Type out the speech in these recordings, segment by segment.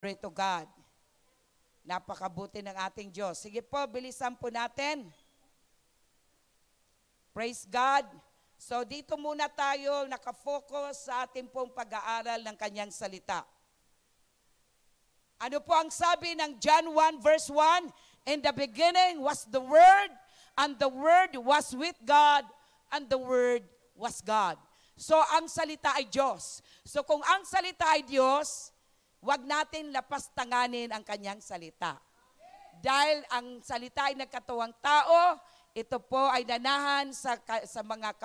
Glory to God. Napakabuti ng ating Diyos. Sige po, bilisan po natin. Praise God. So dito muna tayo nakafocus sa ating pong pag-aaral ng kanyang salita. Ano po ang sabi ng John 1 verse 1? In the beginning was the Word, and the Word was with God, and the Word was God. So ang salita ay Diyos. So kung ang salita ay Diyos, huwag natin lapastanganin ang kanyang salita. Dahil ang salita ay nagkatawang tao, ito po ay nanahan sa mga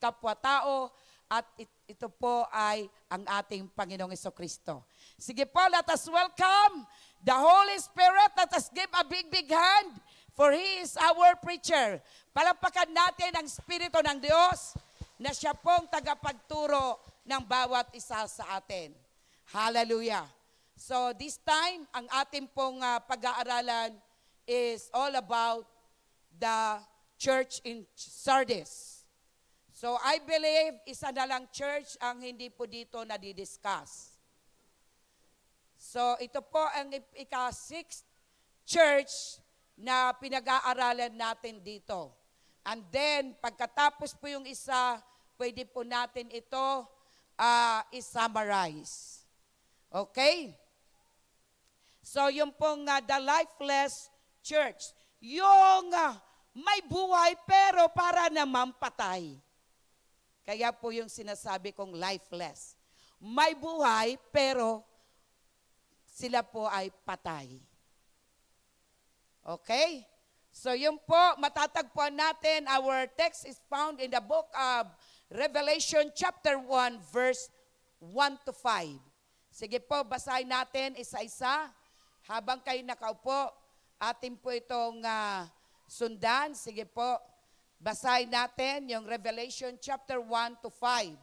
kapwa-tao at ito po ay ang ating Panginoong Jesucristo. Sige po, let us welcome the Holy Spirit. Let us give a big hand for He is our preacher. Palapakan natin ang Espiritu ng Diyos na siya pong tagapagturo ng bawat isa sa atin. Hallelujah. So this time, ang ating pong pag-aaralan is all about the church in Sardis. So I believe isa na lang church ang hindi po dito nadidiscuss. So ito po ang ika-6th church na pinag-aaralan natin dito. And then pagkatapos po yung isa, pwede po natin ito i-summarize. Okay? So yung pong the lifeless church, yung may buhay pero para naman patay. Kaya po yung sinasabi kong lifeless. May buhay pero sila po ay patay. Okay? So yun po, matatagpuan natin, our text is found in the book of Revelation chapter 1 verse 1 to 5. Sige po, basahin natin isa-isa. Habang kayo nakaupo, atin po itong sundan. Sige po, basahin natin yung Revelation chapter 1 to 5.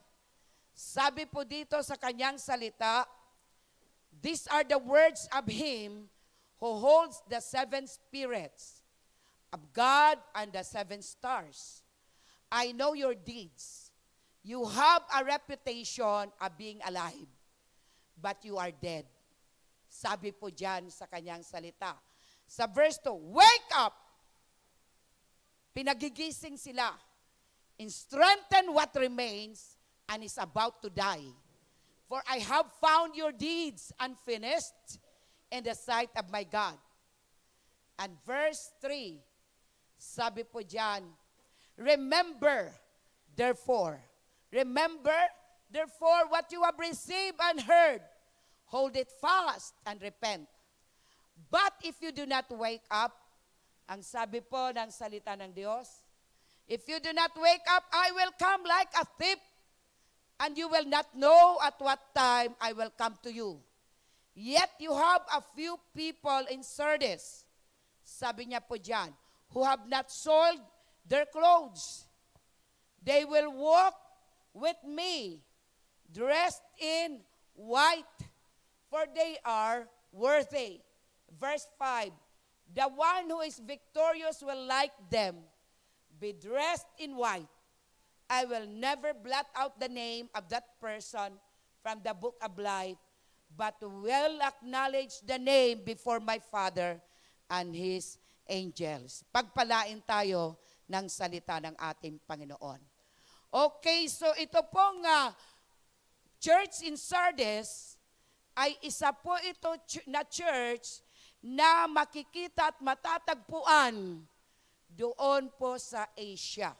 Sabi po dito sa kanyang salita, these are the words of Him who holds the 7 spirits of God and the 7 stars. I know your deeds. You have a reputation of being alive, but you are dead. Sabi po dyan sa kanyang salita. Sa verse 2, wake up! Pinagigising sila. And strengthen what remains and is about to die. For I have found your deeds unfinished in the sight of my God. And verse 3, sabi po dyan, remember, therefore, what you have received and heard, hold it fast and repent. But if you do not wake up, ang sabi po ng salita ng Diyos, if you do not wake up, I will come like a thief, and you will not know at what time I will come to you. Yet you have a few people in Sardis, sabi niya po dyan, who have not soiled their clothes. They will walk with me, dressed in white, for they are worthy. Verse 5, the one who is victorious will like them, be dressed in white. I will never blot out the name of that person from the book of life, but will acknowledge the name before my Father and His angels. Pagpalain tayo ng salita ng ating Panginoon. Okay, so ito pong church in Sardis ay isa po ito na church na makikita at matatagpuan doon po sa Asia.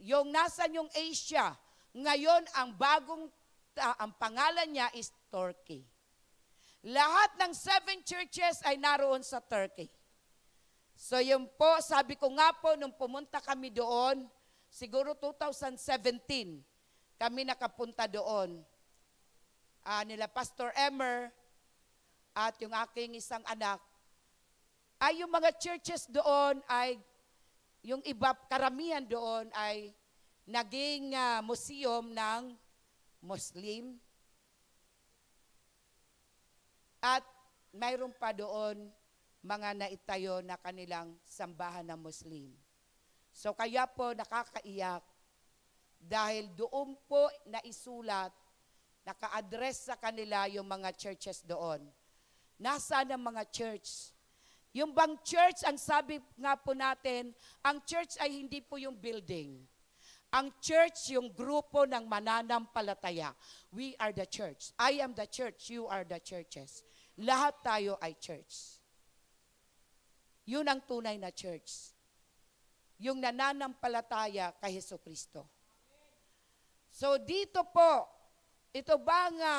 Yung nasan yung Asia, ngayon ang ang pangalan niya is Turkey. Lahat ng 7 churches ay naroon sa Turkey. So yun po, sabi ko nga po, nung pumunta kami doon, siguro 2017, kami nakapunta doon. Nila Pastor Emmer at yung aking isang anak, ay yung mga churches doon ay, yung iba, karamihan doon ay naging museum ng Muslim. At mayroon pa doon mga naitayo na kanilang sambahan ng Muslim. So kaya po nakakaiyak dahil doon po naisulat, naka-address sa kanila yung mga churches doon. Nasaan ang mga church? Yung bang church, ang sabi nga po natin, ang church ay hindi po yung building. Ang church, yung grupo ng mananampalataya. We are the church. I am the church. You are the churches. Lahat tayo ay church. Yun ang tunay na church. Yung nananampalataya kay Jesucristo. So dito po, ito ba nga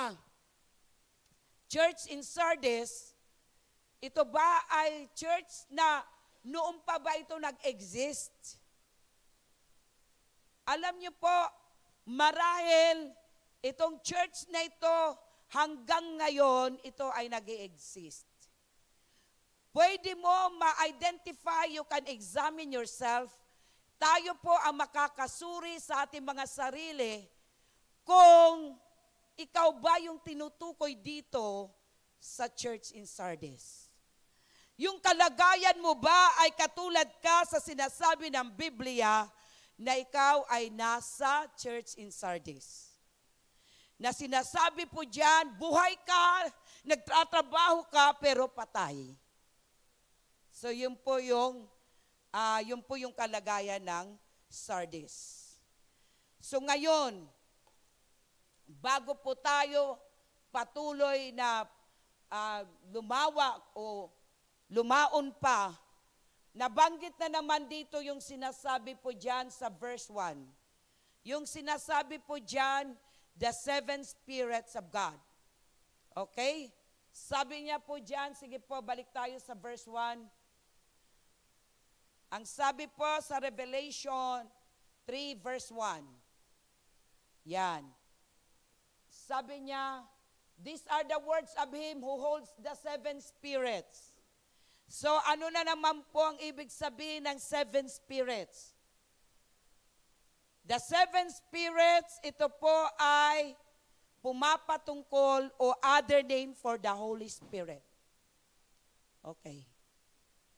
church in Sardis, ito ba ay church na noon pa ba ito nag-exist? Alam niyo po, marahil itong church na ito hanggang ngayon, ito ay nag-exist. Pwede mo ma-identify, you can examine yourself. Tayo po ang makakasuri sa ating mga sarili kung ikaw ba yung tinutukoy dito sa church in Sardis. Yung kalagayan mo ba ay katulad ka sa sinasabi ng Biblia na ikaw ay nasa church in Sardis? Na sinasabi po dyan, buhay ka, nagtatrabaho ka, pero patay. So yun po yung kalagayan ng Sardis. So ngayon, bago po tayo patuloy na lumawak o lumaon pa, nabanggit na naman dito yung sinasabi po dyan sa verse 1. Yung sinasabi po dyan, the seven spirits of God. Okay? Sabi niya po dyan, sige po, balik tayo sa verse 1. Ang sabi po sa Revelation 3 verse 1. Yan. Sabi niya, these are the words of him who holds the seven spirits. So ano na naman po ang ibig sabihin ng seven spirits? The seven spirits, ito po ay pumapatungkol o other name for the Holy Spirit. Okay.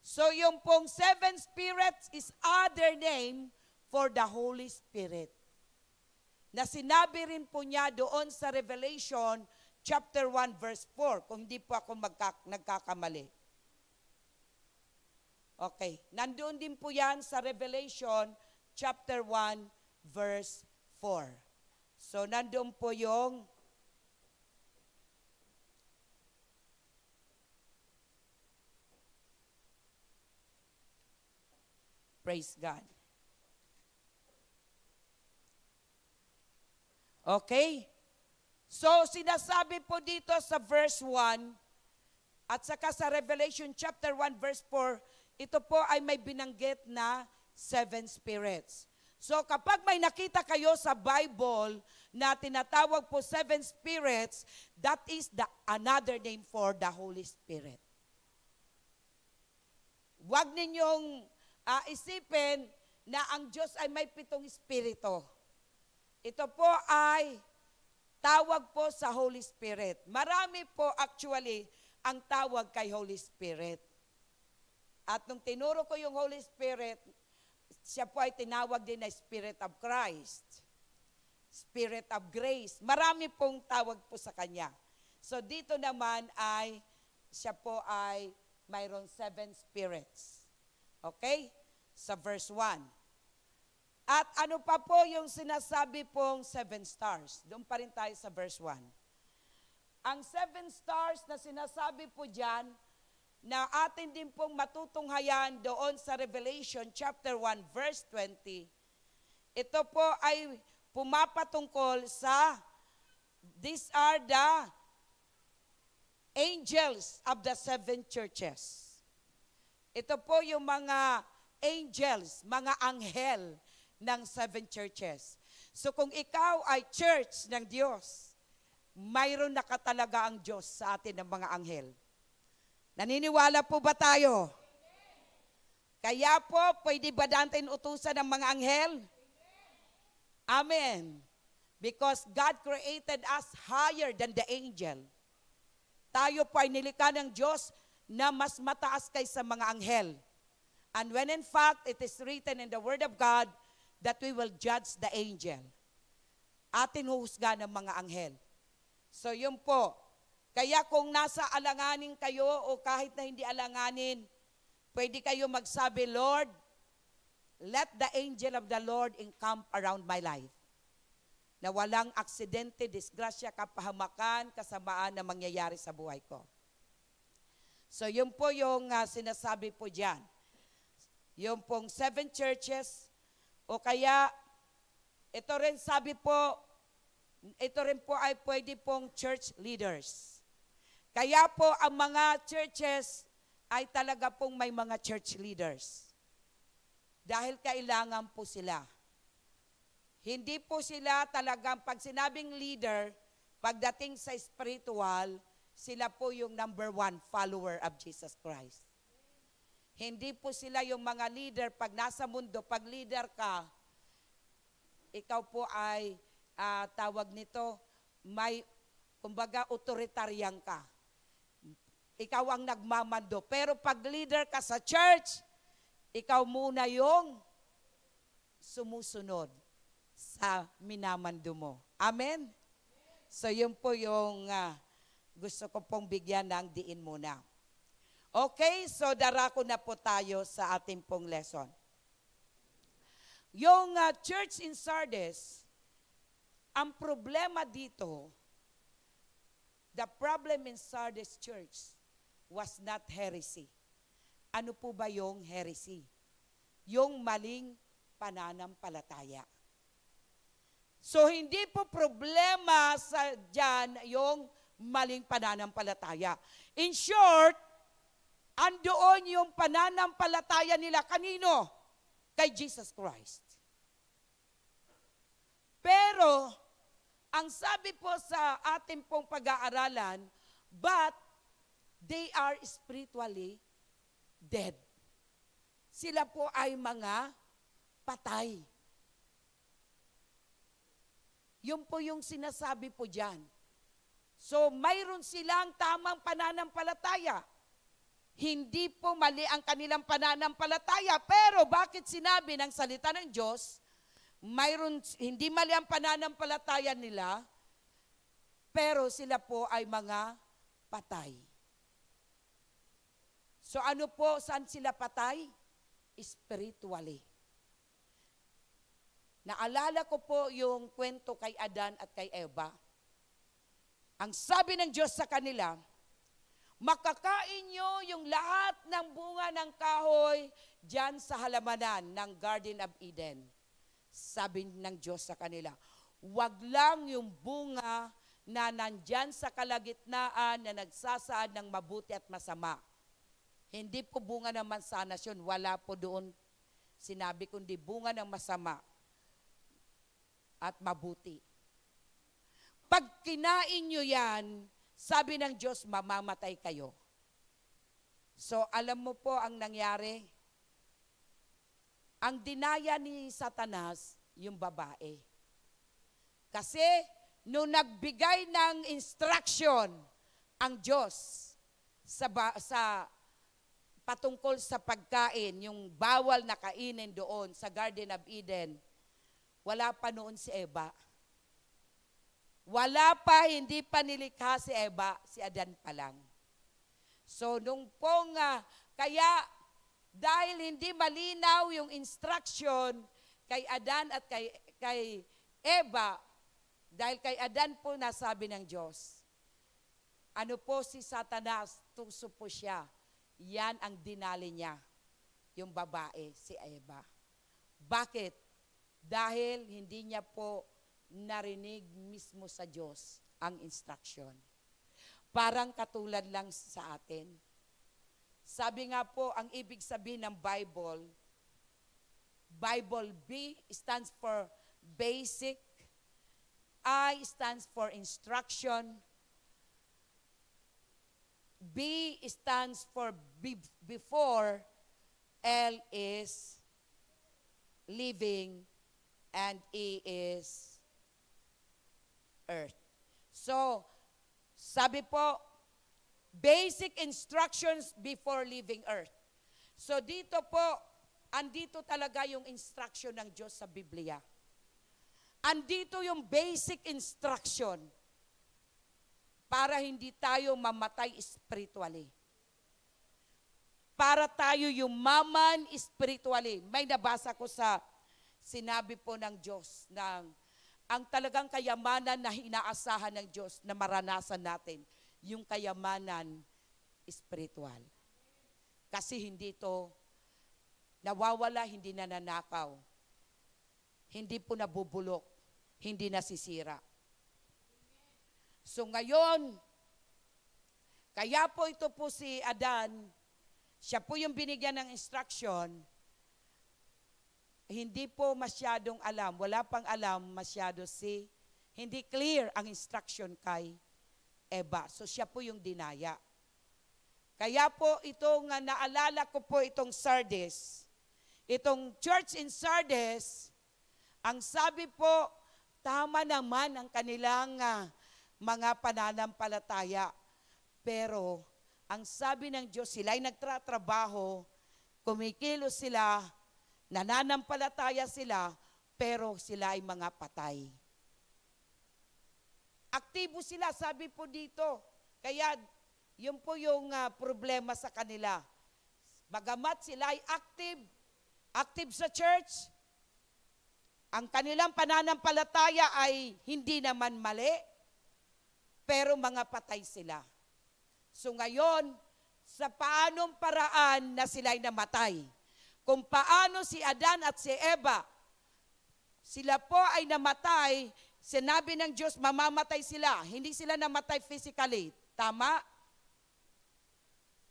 So yung pong seven spirits is other name for the Holy Spirit. Na sinabi rin po niya doon sa Revelation chapter 1 verse 4, kung hindi po ako nagkakamali. Okay, nandoon din po yan sa Revelation chapter 1 verse 4. So nandoon po yung praise God. Okay? So, sinasabi po dito sa verse 1 at saka sa Revelation chapter 1 verse 4, ito po ay may binanggit na seven spirits. So, kapag may nakita kayo sa Bible na tinatawag po seven spirits, that is the another name for the Holy Spirit. Huwag ninyong isipin na ang Diyos ay may 7 espiritu. Ito po ay tawag po sa Holy Spirit. Marami po actually ang tawag kay Holy Spirit. At nung tinuro ko yung Holy Spirit, siya po ay tinawag din na Spirit of Christ, Spirit of Grace. Marami pong tawag po sa Kanya. So dito naman ay, siya po ay mayroon 7 spirits. Okay? Sa verse 1. At ano pa po yung sinasabi pong 7 stars? Doon pa rin tayo sa verse 1. Ang 7 stars na sinasabi po dyan, na atin din pong matutunghayan doon sa Revelation chapter 1 verse 20, ito po ay pumapatungkol sa, these are the angels of the 7 churches. Ito po yung mga angels, mga anghel ng 7 churches. So kung ikaw ay church ng Diyos, mayroon na katalaga ang Diyos sa atin ng mga anghel. Naniniwala po ba tayo? Kaya po, pwede ba natin utusan ng mga anghel? Amen. Because God created us higher than the angel. Tayo po ay nilikha ng Diyos na mas mataas kaysa mga anghel. And when in fact, it is written in the Word of God that we will judge the angel. Atin huhusga ng mga anghel. So yun po. Kaya kung nasa alanganin kayo o kahit na hindi alanganin, pwede kayo magsabi, Lord, let the angel of the Lord encamp around my life. Na walang aksidente, disgrasya, kapahamakan, kasamaan na mangyayari sa buhay ko. So yun po yung sinasabi po dyan. Yung pong 7 churches, o kaya, ito rin sabi po, ito rin po ay pwede pong church leaders. Kaya po ang mga churches ay talaga pong may mga church leaders. Dahil kailangan po sila. Hindi po sila talagang, pag sinabing leader, pagdating sa spiritual, sila po yung number 1 follower of Jesus Christ. Hindi po sila yung mga leader, pag nasa mundo, pag leader ka, ikaw po ay, tawag nito, may, kumbaga, authoritarian ka. Ikaw ang nagmamando. Pero pag leader ka sa church, ikaw muna yung sumusunod sa minamando mo. Amen? So yun po yung gusto ko pong bigyan ng diin muna. Okay, so darako na po tayo sa ating pong lesson. Yung church in Sardis, ang problema dito, the problem in Sardis church was not heresy. Ano po ba yung heresy? Yung maling pananampalataya. So hindi po problema sa dyan yung maling pananampalataya. In short, andoon yung pananampalataya nila. Kanino? Kay Jesus Christ. Pero, ang sabi po sa ating pong pag-aaralan, but they are spiritually dead. Sila po ay mga patay. Yun po yung sinasabi po dyan. So, mayroon silang tamang pananampalataya. Hindi po mali ang kanilang pananampalataya. Pero bakit sinabi ng salita ng Diyos, mayroon, hindi mali ang pananampalataya nila, pero sila po ay mga patay. So ano po, saan sila patay? Spiritually. Naalala ko po yung kwento kay Adan at kay Eva. Ang sabi ng Diyos sa kanila, makakain nyo yung lahat ng bunga ng kahoy dyan sa halamanan ng Garden of Eden. Sabi ng Diyos sa kanila, wag lang yung bunga na nandyan sa kalagitnaan na nagsasaad ng mabuti at masama. Hindi po bunga ng mansanas yun. Wala po doon sinabi kundi bunga ng masama at mabuti. Pag kinain nyo yan, sabi ng Diyos, mamamatay kayo. So, alam mo po ang nangyari? Ang dinaya ni Satanas, yung babae. Kasi, nung nagbigay ng instruction ang Diyos sa patungkol sa pagkain, yung bawal na kainin doon sa Garden of Eden, wala pa noon si Eva. Wala pa, hindi pa nilikha si Eva, si Adan pa lang. So, nung pong, kaya, dahil hindi malinaw yung instruction kay Adan at kay Eva, dahil kay Adan po nasabi ng Diyos, ano po si Satanas, tuso po siya, yan ang dinali niya, yung babae, si Eva. Bakit? Dahil hindi niya po narinig mismo sa Diyos ang instruction. Parang katulad lang sa atin. Sabi nga po, ang ibig sabihin ng Bible, B stands for basic, I stands for instruction, B stands for before, L is living, and E is earth. So, sabi po, basic instructions before leaving earth. So, dito po, andito talaga yung instruction ng Diyos sa Biblia. Andito yung basic instruction. para hindi tayo mamatay spiritually. Para tayo yumaman spiritually. May nabasa ko sa sinabi po ng Diyos ng ang talagang kayamanan na inaasahan ng Diyos na maranasan natin, yung kayamanan spiritual. Kasi hindi ito nawawala, hindi nananakaw, hindi po nabubulok, hindi nasisira. So ngayon, kaya po ito po si Adan, siya po yung binigyan ng instruction, hindi po masyadong alam, wala pang alam masyado hindi clear ang instruction kay Eva. So siya po yung dinaya. Kaya po itong naalala ko po itong Sardis, itong church in Sardis, ang sabi po, tama naman ang kanilang mga pananampalataya. Pero ang sabi ng Diyos, sila ay nagtratrabaho, kumikilos sila, nananampalataya sila, pero sila ay mga patay. Aktibo sila, sabi po dito. Kaya yun po yung problema sa kanila. Bagamat sila ay active sa church, ang kanilang pananampalataya ay hindi naman mali, pero mga patay sila. So ngayon, sa paanong paraan na sila ay namatay? Kung paano si Adan at si Eva, sila po ay namatay, sinabi ng Diyos, mamamatay sila. Hindi sila namatay physically. Tama?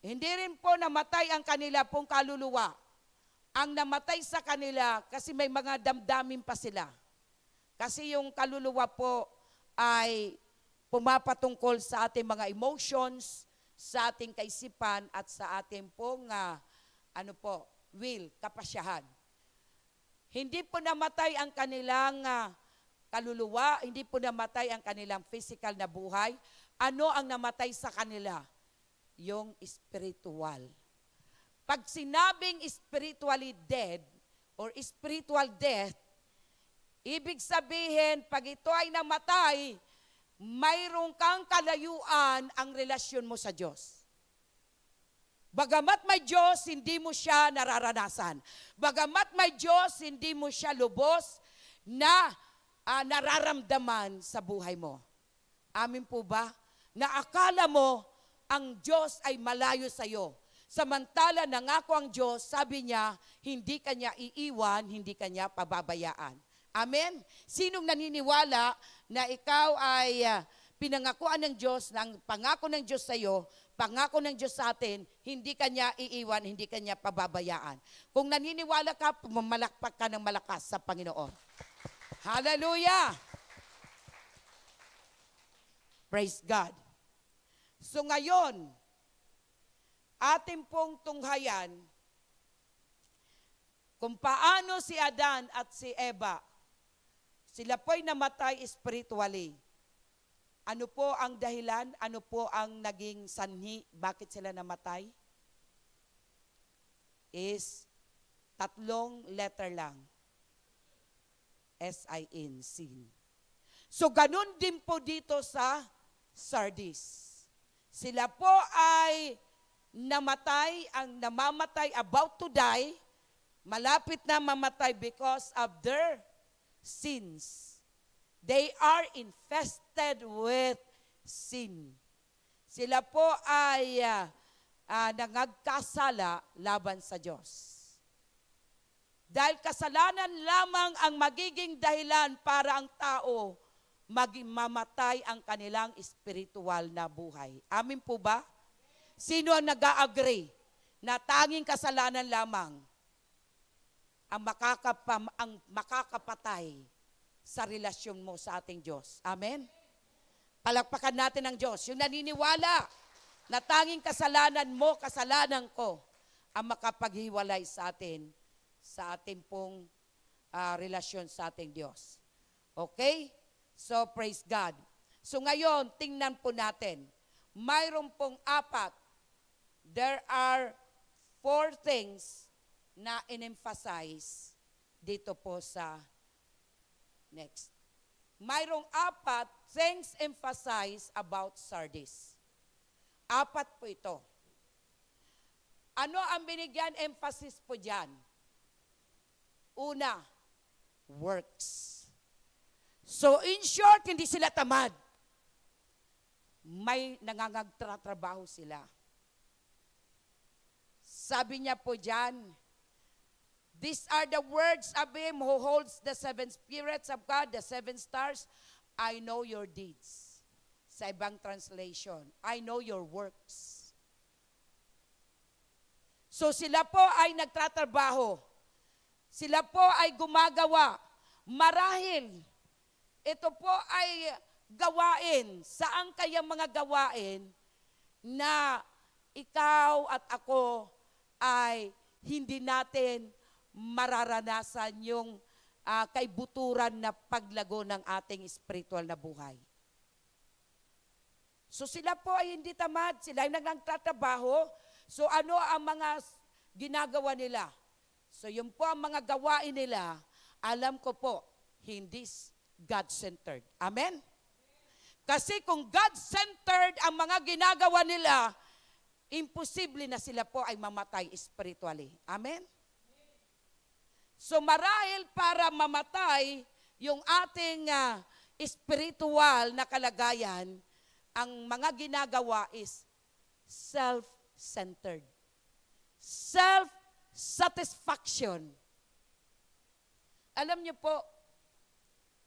Hindi rin po namatay ang kanila pong kaluluwa. Ang namatay sa kanila, kasi may mga damdamin pa sila. Kasi yung kaluluwa po ay pumapatungkol sa ating mga emotions, sa ating kaisipan, at sa ating pong, will, kapasyahan. Hindi po namatay ang kanilang kaluluwa, hindi po namatay ang kanilang physical na buhay. Ano ang namatay sa kanila? Yung spiritual. Pag sinabing spiritually dead or spiritual death, ibig sabihin, pag ito ay namatay, mayroon kang kalayuan ang relasyon mo sa Diyos. Bagamat may Diyos, hindi mo siya nararanasan. Bagamat may Diyos, hindi mo siya lubos na nararamdaman sa buhay mo. Amin po ba? Na akala mo, ang Diyos ay malayo sa iyo. Samantala, nangako ang Diyos, sabi niya, hindi kanya iiwan, hindi kanya pababayaan. Amen? Sinong naniniwala na ikaw ay pinangakuan ng Diyos, ng pangako ng Diyos sa iyo, pangako ng Diyos sa atin, hindi kanya iiwan, hindi kanya pababayaan. Kung naniniwala ka, pumalakpak ka ng malakas sa Panginoon. Hallelujah! Praise God. So ngayon, ating pong tunghayan kung paano si Adan at si Eva, sila po'y namatay spiritually. Ano po ang dahilan? Ano po ang naging sanhi? Bakit sila namatay? Is 3 letter lang. S-I-N, sin. So ganun din po dito sa Sardis. Sila po ay namatay, ang namamatay, about to die, malapit na mamatay because of their sins. They are infested with sin. Sila po ay nangagkasala laban sa Diyos. Dahil kasalanan lamang ang magiging dahilan para ang tao mamatay ang kanilang spiritual na buhay. Amin po ba? Sino ang nag-a-agree na tanging kasalanan lamang ang makakapatay sa relasyon mo sa ating Diyos? Amen? Palakpakan natin ang Diyos. Yung naniniwala na tanging kasalanan mo, kasalanan ko, ang makapaghiwalay sa atin, sa ating pong relasyon sa ating Diyos. Okay? So, praise God. So, ngayon, tingnan po natin. Mayroon pong 4. There are 4 things na in-emphasize dito po sa next. Mayroong 4 things emphasized about Sardis. 4 po ito. Ano ang binigyan emphasis po dyan? Una, works. So in short, hindi sila tamad. May nangangagtratrabaho sila. Sabi niya po dyan, these are the words of him who holds the 7 spirits of God, the 7 stars. I know your deeds. Sa ibang translation, I know your works. So sila po ay nagtatrabaho. Sila po ay gumagawa. Marahil, ito po ay gawain. Saan kaya mga gawain na ikaw at ako ay hindi natin mararanasan yung kaibuturan na paglago ng ating spiritual na buhay. So sila po ay hindi tamad. Sila ay nagtatrabaho. So ano ang mga ginagawa nila? So yun po ang mga gawain nila, alam ko po, hindi God-centered. Amen? Kasi kung God-centered ang mga ginagawa nila, imposible na sila po ay mamatay spiritually. Amen? So marahil para mamatay yung ating spiritual na kalagayan, ang mga ginagawa is self-centered. Self-satisfaction. Alam niyo po,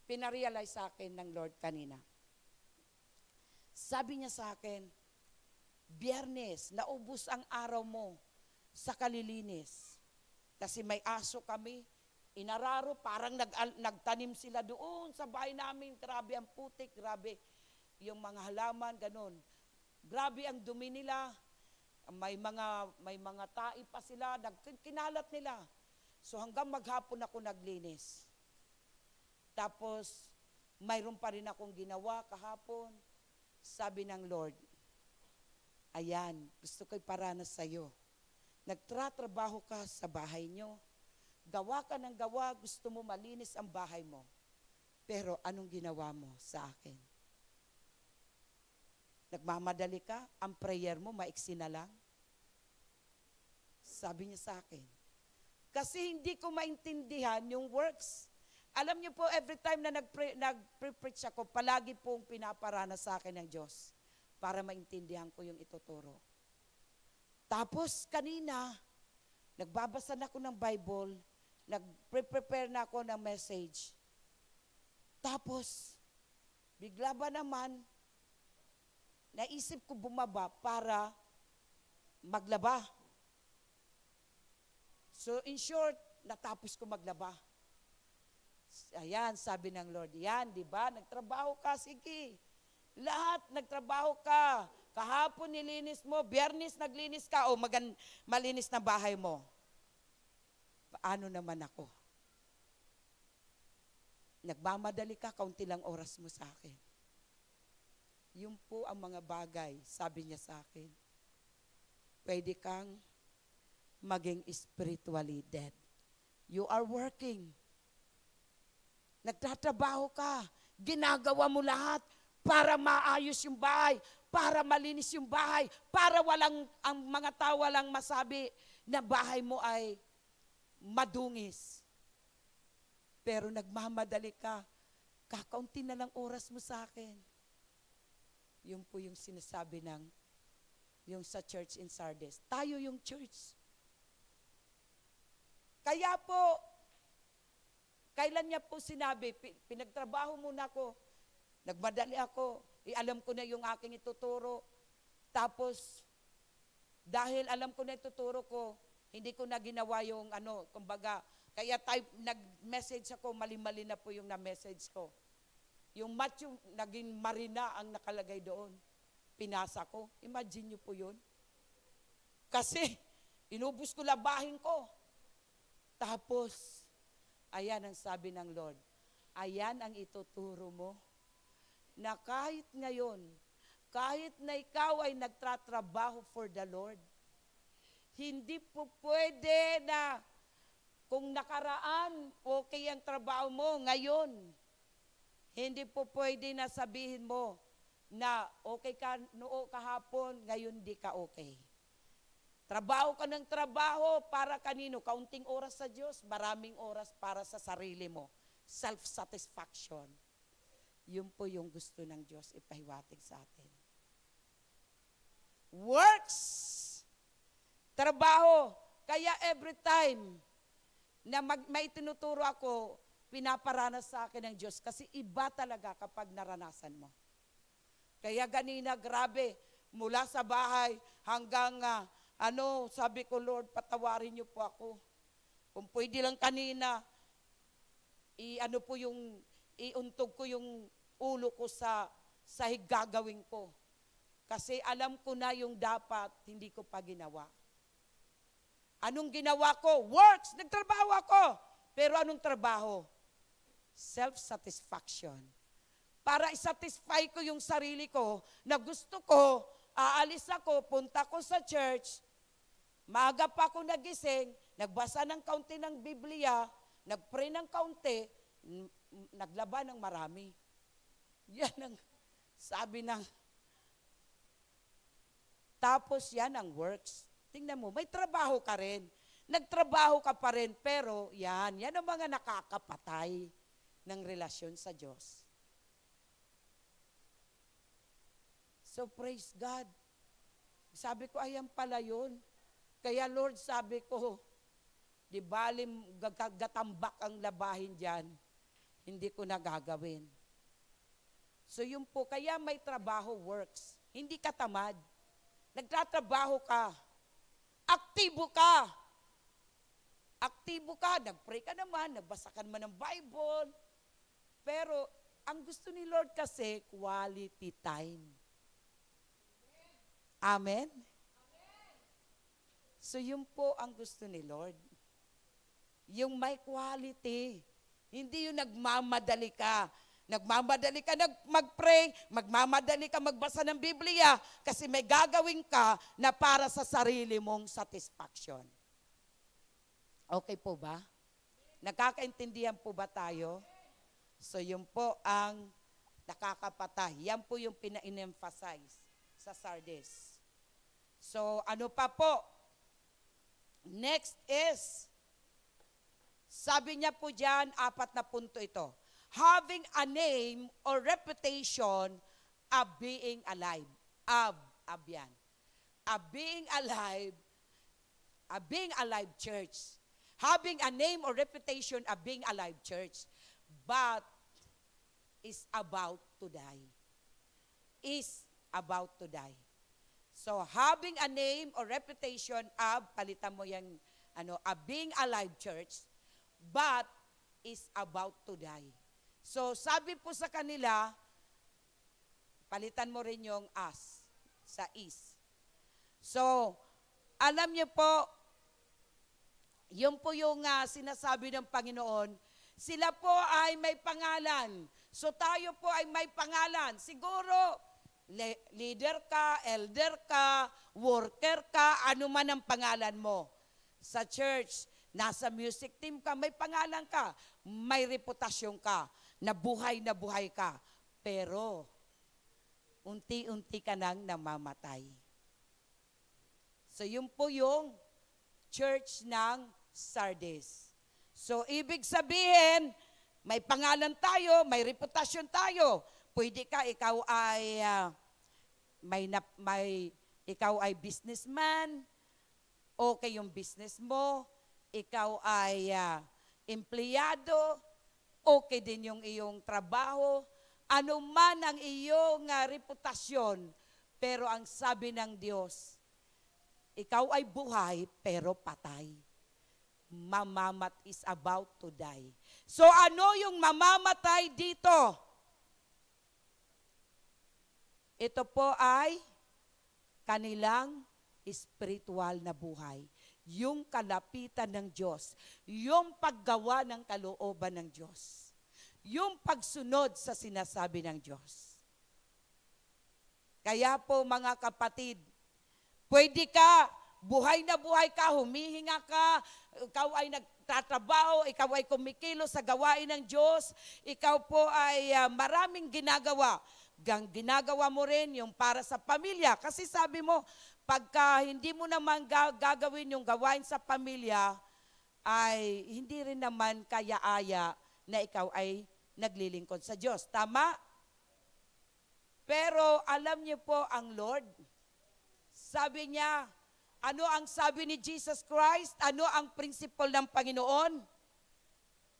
pinarealize sa akin ng Lord kanina. Sabi niya sa akin, Biyernes, naubos ang araw mo sa kalilinis. Kasi may aso kami, inararo, parang nagtanim sila doon sa bahay namin. Grabe ang putik, grabe yung mga halaman, ganun. Grabe ang dumi nila. May mga tai pa sila, kinalat nila. So hanggang maghapon ako naglinis. Tapos, mayroon pa rin akong ginawa kahapon. Sabi ng Lord, ayan, gusto ko'y paranas sa'yo. Nagtratrabaho ka sa bahay nyo. Gawa ka ng gawa, gusto mo malinis ang bahay mo. Pero anong ginawa mo sa akin? Nagmamadali ka, ang prayer mo maiksi na lang. Sabi niya sa akin, kasi hindi ko maintindihan yung works. Alam niyo po, every time na nag-preach ako, palagi pong pinaparana sa akin ng Diyos para maintindihan ko yung ituturo. Tapos kanina, nagbabasa na ako ng Bible, nag-prepare na ako ng message. Tapos, bigla ba naman, naisip ko bumaba para maglaba. So in short, natapos ko maglaba. Ayan, sabi ng Lord, yan, di ba? Nagtrabaho ka, sige. Lahat, nagtrabaho ka. Kahapon nilinis mo, Biyernes naglinis ka, o malinis na bahay mo. Paano naman ako? Nagmamadali ka, kaunti lang oras mo sa akin. Yun po ang mga bagay, sabi niya sa akin. Pwede kang maging spiritually dead. You are working. Nagtatrabaho ka. Ginagawa mo lahat para maayos yung bahay, para malinis yung bahay, para ang mga tao walang masabi na bahay mo ay madungis. Pero nagmamadali ka, kakaunti na lang oras mo sa akin. Yun po yung sinasabi ng yung sa church in Sardis. Tayo yung church. Kaya po, kailan niya po sinabi, pinagtrabaho muna ako, nagmadali ako, alam ko na yung aking ituturo. Tapos, dahil alam ko na ituturo ko, hindi ko na ginawa yung kumbaga, kaya nag-message ako, mali-mali na po yung na-message ko. Yung Matthew, naging Marina ang nakalagay doon. Pinasa ko. Imagine niyo po yun. Kasi, inubos ko labahin ko. Tapos, ayan ang sabi ng Lord. Ayan ang ituturo mo. Na kahit ngayon, kahit na ikaw ay nagtatrabaho for the Lord, hindi po pwede na kung nakaraan, okay ang trabaho mo ngayon. Hindi po pwede na sabihin mo na okay ka noo kahapon, ngayon di ka okay. Trabaho ka ng trabaho para kanino? Kaunting oras sa Diyos, maraming oras para sa sarili mo. Self-satisfaction. Yun po yung gusto ng Diyos ipahiwatig sa atin. Works. Trabaho. Kaya every time na may tinuturo ako, pinaparanas sa akin ng Diyos. Kasi iba talaga kapag naranasan mo. Kaya ganina, grabe, mula sa bahay hanggang, sabi ko, Lord, patawarin niyo po ako. Kung pwede lang kanina, iuntog ko yung ulo ko sa gagawin ko. Kasi alam ko na yung dapat, hindi ko pa ginawa. Anong ginawa ko? Works! Nagtrabaho ako! Pero anong trabaho? Self-satisfaction. Para isatisfy ko yung sarili ko na gusto ko, aalis ako, punta ko sa church, maaga pa ako nagising, nagbasa ng kaunti ng Biblia, nagpray ng kaunti, naglaba ng marami. Yan ang sabi ng, tapos yan ang works. Tingnan mo, may trabaho ka rin. Nagtrabaho ka pa rin, pero yan ang mga nakakapatay ng relasyon sa Diyos. So praise God. Sabi ko, ayan pala yun. Kaya Lord, sabi ko, di balim gatambak ang labahin dyan, hindi ko na gagawin. So yun po, kaya may trabaho works. Hindi ka tamad. Nagtatrabaho ka. Aktibo ka. Aktibo ka. Nag-pray ka naman, nagbasa ka naman ng Bible. Pero ang gusto ni Lord kasi, quality time. Amen? So yun po ang gusto ni Lord. Yung may quality. Hindi yung nagmamadali ka. Nagmamadali ka mag-pray, magmamadali ka magbasa ng Biblia kasi may gagawin ka na para sa sarili mong satisfaction. Okay po ba? Nakakaintindihan po ba tayo? So yun po ang nakakapatay. Yan po yung pina-emphasize sa Sardis. So ano pa po? Next is, sabi niya po dyan, 4 na punto ito. Having a name or reputation of being alive. Yan. A being alive church. Having a name or reputation of being alive church. But is about to die. Is about to die. So, having a name or reputation of, palitan mo yung, a being alive church, but is about to die. So, sabi po sa kanila, palitan mo rin yung as, sa is. So, alam niyo po, yun po yung sinasabi ng Panginoon, sila po ay may pangalan. So, tayo po ay may pangalan. Siguro, leader ka, elder ka, worker ka, ano man ang pangalan mo. Sa church, nasa music team ka, may pangalan ka, may reputasyon ka, na buhay ka. Pero, unti-unti ka nang namamatay. So, yun po yung church ng Sardis. So, ibig sabihin, may pangalan tayo, may reputasyon tayo. Pwede ka, ikaw ay ikaw ay businessman, okay yung business mo, ikaw ay empleyado, okay din yung iyong trabaho, ano man ang iyong reputasyon, pero ang sabi ng Diyos, ikaw ay buhay pero patay. Mamamat is about to die. So ano yung mamamatay dito? Ito po ay kanilang spiritual na buhay. Yung kalapitan ng Diyos. Yung paggawa ng kalooban ng Diyos. Yung pagsunod sa sinasabi ng Diyos. Kaya po mga kapatid, pwede ka, buhay na buhay ka, humihinga ka, ikaw ay nagtatrabaho, ikaw ay kumikilos sa gawain ng Diyos, ikaw po ay maraming ginagawa. Ginagawa mo rin yung para sa pamilya. Kasi sabi mo, pagka hindi mo naman gagawin yung gawain sa pamilya, ay hindi rin naman kaya-aya na ikaw ay naglilingkod sa Diyos. Tama? Pero alam niyo po ang Lord, sabi niya, ano ang sabi ni Jesus Christ? Ano ang principle ng Panginoon?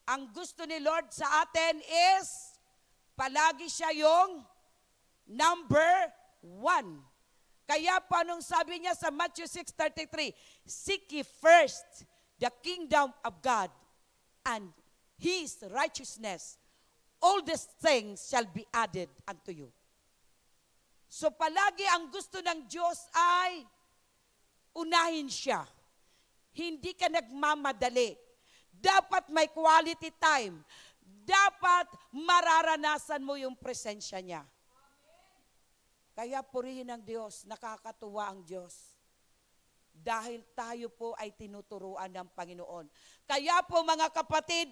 Ang gusto ni Lord sa atin is, palagi siya yung number 1. Kaya pa nung sabi niya sa Matthew 6:33, seek ye first the kingdom of God and His righteousness. All these things shall be added unto you. So palagi ang gusto ng Diyos ay unahin siya. Hindi ka nagmamadali. Dapat may quality time. Dapat mararanasan mo yung presensya niya. Kaya purihin ang Diyos, nakakatuwa ang Diyos. Dahil tayo po ay tinuturuan ng Panginoon. Kaya po mga kapatid,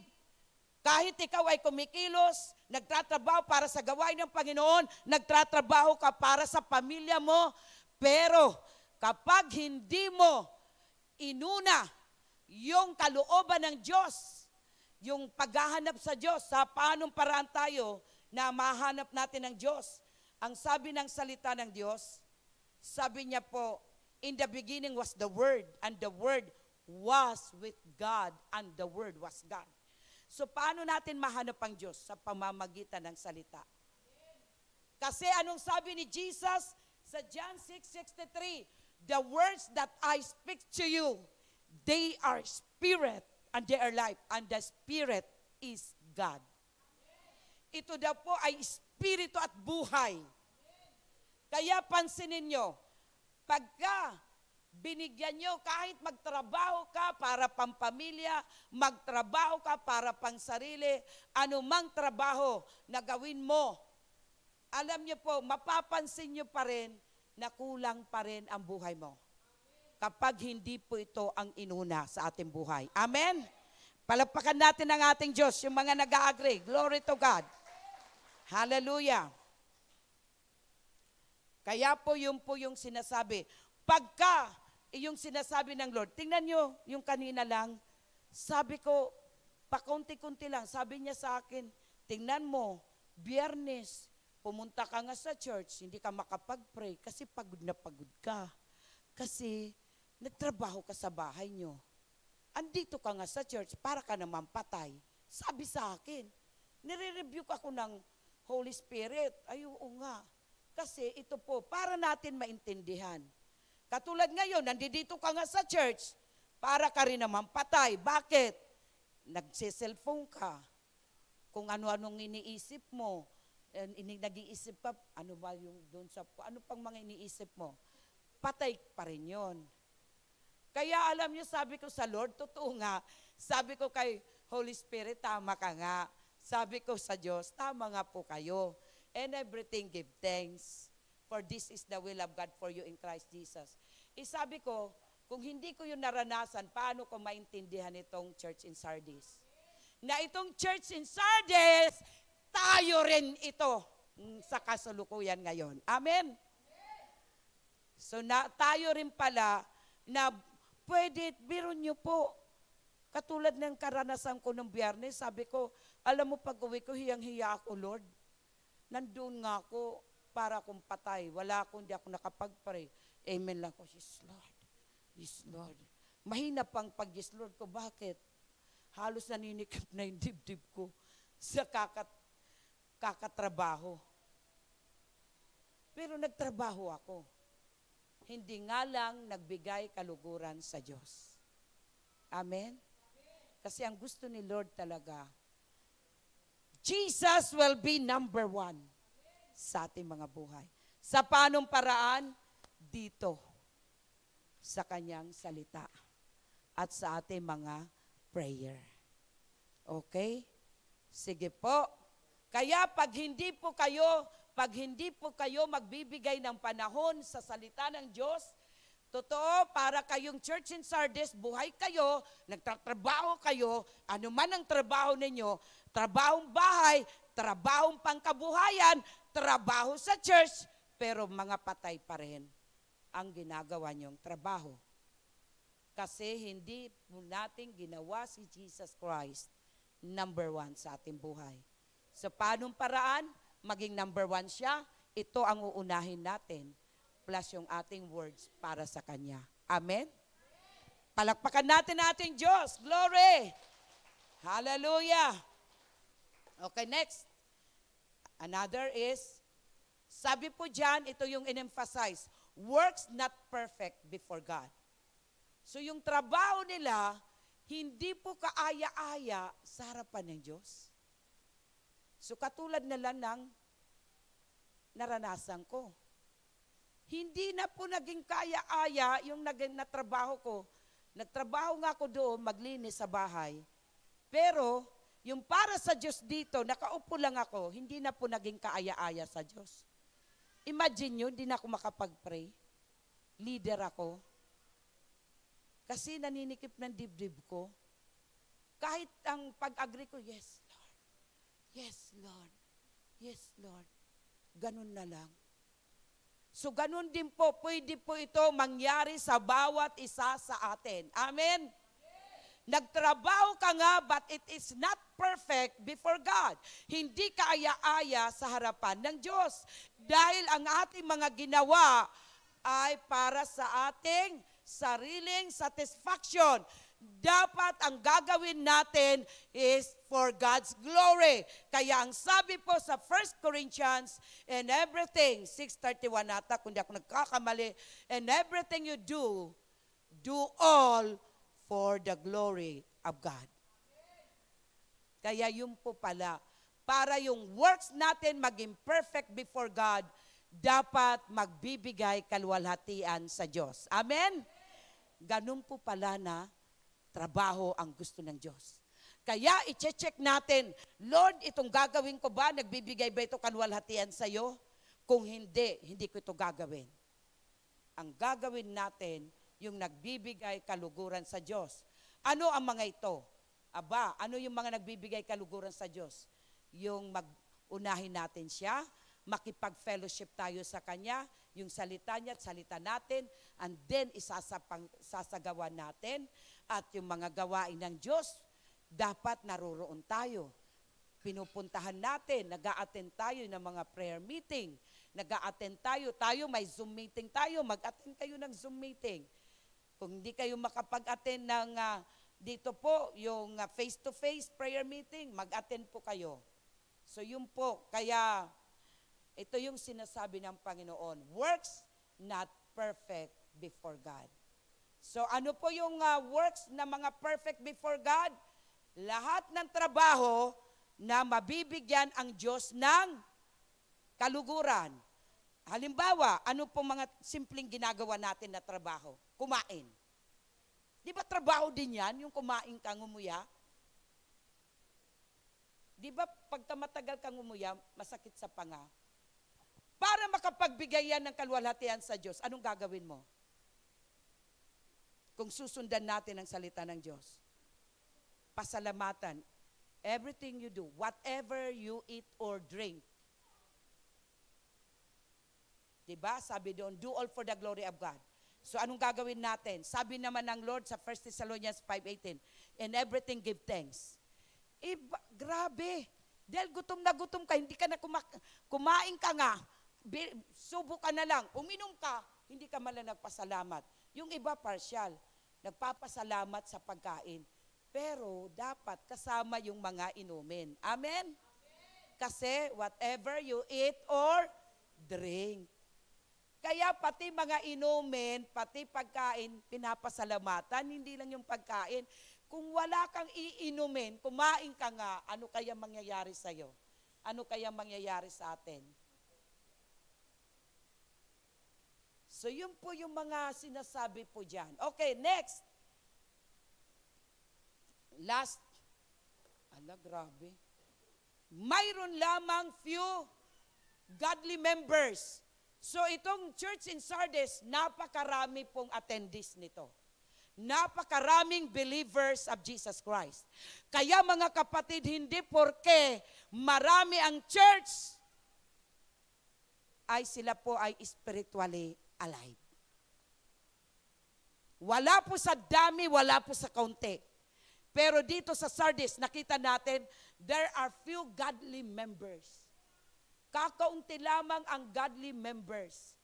kahit ikaw ay kumikilos, nagtatrabaho para sa gawain ng Panginoon, nagtatrabaho ka para sa pamilya mo, pero kapag hindi mo inuna yung kalooban ng Diyos, yung paghahanap sa Diyos, sa paanong paraan tayo na mahanap natin ng Diyos. Ang sabi ng salita ng Diyos, sabi niya po, in the beginning was the Word, and the Word was with God, and the Word was God. So paano natin mahanap ang Diyos? Sa pamamagitan ng salita. Kasi anong sabi ni Jesus sa John 6:63? The words that I speak to you, they are spirit and they are life, and the Spirit is God. Ito daw po ay espiritu at buhay. Kaya pansinin nyo, pagka binigyan nyo, kahit magtrabaho ka para pampamilya, magtrabaho ka para pangsarili, anumang trabaho na gawin mo, alam nyo po, mapapansin nyo pa rin na kulang pa rin ang buhay mo. Kapag hindi po ito ang inuna sa ating buhay. Amen? Palagpakan natin ang ating Diyos, yung mga nag-a-agree. Glory to God. Hallelujah. Kaya po yung sinasabi, pagka yung sinasabi ng Lord, tingnan nyo yung kanina lang, sabi ko, pakunti-kunti lang, sabi niya sa akin, tingnan mo, Biyernes, pumunta ka nga sa church, hindi ka makapag-pray kasi pagod na pagod ka. Kasi nagtrabaho ka sa bahay nyo. Andito ka nga sa church, para ka naman patay. Sabi sa akin, nire-rebuke ako ng Holy Spirit. Ay, oo nga. Kasi ito po, para natin maintindihan. Katulad ngayon, nandito ka nga sa church, para ka rin naman patay. Bakit? Nagsiselfone ka. Kung ano-anong iniisip mo, nag-iisip ka, ano ba yung doon sa, ano pang mga iniisip mo? Patay pa rin yun. Kaya alam niyo, sabi ko sa Lord, totoo nga, sabi ko kay Holy Spirit, tama ka nga. Sabi ko sa Diyos, tama nga po kayo. And everything give thanks. For this is the will of God for you in Christ Jesus. Sabi ko, kung hindi ko yung naranasan, paano ko maintindihan itong church in Sardis? Na itong church in Sardis, tayo rin ito sa kasalukuyan ngayon. Amen? So tayo rin pala na pwede, biro nyo po, katulad ng karanasan ko ng Biyernes, sabi ko, alam mo pag uwi ko, hiyang-hiya ako, Lord. Nandun nga ako, para akong patay. Wala akong, hindi ako nakapag-pray. Amen lang ko, yes Lord. Yes Lord. Mahina pang pag-yes Lord ko. Bakit? Halos naninikip na yung dibdib ko sa kakatrabaho. Pero nagtrabaho ako. Hindi nga lang nagbigay kaluguran sa Diyos. Amen? Kasi ang gusto ni Lord talaga, Jesus will be number 1 sa ating mga buhay. Sa paanong paraan? Dito. Sa kanyang salita. At sa ating mga prayer. Okay? Sige po. Kaya pag hindi po kayo magbibigay ng panahon sa salita ng Diyos, Totoo, para kayong church in Sardis, buhay kayo, nagtatrabaho kayo, ano man ang trabaho ninyo, trabahong bahay, trabahong pangkabuhayan, trabaho sa church, pero mga patay pa rin ang ginagawa niyong trabaho. Kasi hindi po natin ginawa si Jesus Christ number 1 sa ating buhay. So paanong paraan? Maging number 1 siya, ito ang uunahin natin, plus yung ating words para sa Kanya. Amen? Palakpakan natin ating Diyos. Glory! Hallelujah! Okay, next. Another is, sabi po dyan, ito yung in-emphasize, works not perfect before God. So yung trabaho nila, hindi po kaaya-aya sa harapan ng Diyos. So katulad na lang ng naranasan ko. Hindi na po naging kaya-aya yung natrabaho ko. Nagtrabaho nga ako doon, maglinis sa bahay. Pero yung para sa Diyos dito, nakaupo lang ako, hindi na po naging kaaya-aya sa Diyos. Imagine nyo, hindi na ako makapag-pray. Leader ako. Kasi naninikip ng dibdib ko. Kahit ang pag-agree ko, yes, Lord. Yes, Lord. Yes, Lord. Ganun na lang. So ganun din po, pwede po ito mangyari sa bawat isa sa atin. Amen? Nagtrabaho ka nga, but it is not perfect before God. Hindi kaaya-aya sa harapan ng Diyos. Dahil ang ating mga ginawa ay para sa ating sariling satisfaction. Dapat ang gagawin natin is for God's glory. Kaya ang sabi po sa 1 Corinthians, and everything, 6:31 nata, kung di ako nagkakamali, and everything you do, do all for the glory of God. Kaya yun po pala, para yung works natin maging perfect before God, dapat magbibigay kaluwalhatian sa Diyos. Amen? Ganun po pala na trabaho ang gusto ng Diyos. Kaya i-check natin, Lord, itong gagawin ko ba? Nagbibigay ba ito kaluwalhatian sa iyo? Kung hindi, hindi ko ito gagawin. Ang gagawin natin, yung nagbibigay kaluguran sa Diyos. Ano ang mga ito? Aba, ano yung mga nagbibigay kaluguran sa Diyos? Yung mag-unahin natin siya, makipag-fellowship tayo sa Kanya, yung salita niya at salita natin, and then isasagawa natin, at yung mga gawain ng Diyos, dapat naroroon tayo. Pinupuntahan natin, nag-a-attend tayo ng mga prayer meeting, nag-a-attend tayo may Zoom meeting tayo, mag-attend kayo ng Zoom meeting. Kung hindi kayo makapag-attend ng dito po, yung face-to-face prayer meeting, mag-attend po kayo. So yun po, kaya ito yung sinasabi ng Panginoon, works not perfect before God. So ano po yung works na mga perfect before God? Lahat ng trabaho na mabibigyan ang Diyos ng kaluguran. Halimbawa, ano po mga simpleng ginagawa natin na trabaho? Kumain. Di ba trabaho din yan, yung kumain ka, ngumuya? Di ba pagka matagal kang ngumuya, masakit sa panga? Para makapagbigay yan ng kaluwalhatian sa Diyos, anong gagawin mo? Kung susundan natin ang salita ng Diyos. Pasalamatan. Everything you do, whatever you eat or drink. Diba? Sabi doon, do all for the glory of God. So anong gagawin natin? Sabi naman ng Lord sa 1 Thessalonians 5:18, in everything give thanks. Grabe. Dahil gutom na gutom ka, hindi ka na kumain ka nga, subo ka na lang, uminom ka, hindi ka malang nagpasalamat. Yung iba partial, nagpapasalamat sa pagkain. Pero dapat kasama yung mga inumin. Amen? Kasi whatever you eat or drink. Kaya pati mga inumin, pati pagkain, pinapasalamatan, hindi lang yung pagkain. Kung wala kang iinumin, kumain ka nga, ano kaya mangyayari sa'yo? Ano kaya mangyayari sa atin? So yun po yung mga sinasabi po dyan. Okay, next. Last. Grabe. Mayroon lamang few godly members So itong church in Sardis, napakarami pong attendees nito. Napakaraming believers of Jesus Christ. Kaya mga kapatid, hindi porke marami ang church, ay sila po ay spiritually alive. Wala po sa dami, wala po sa kaunti. Pero dito sa Sardis, nakita natin, there are few godly members. Kakaunti lamang ang godly members.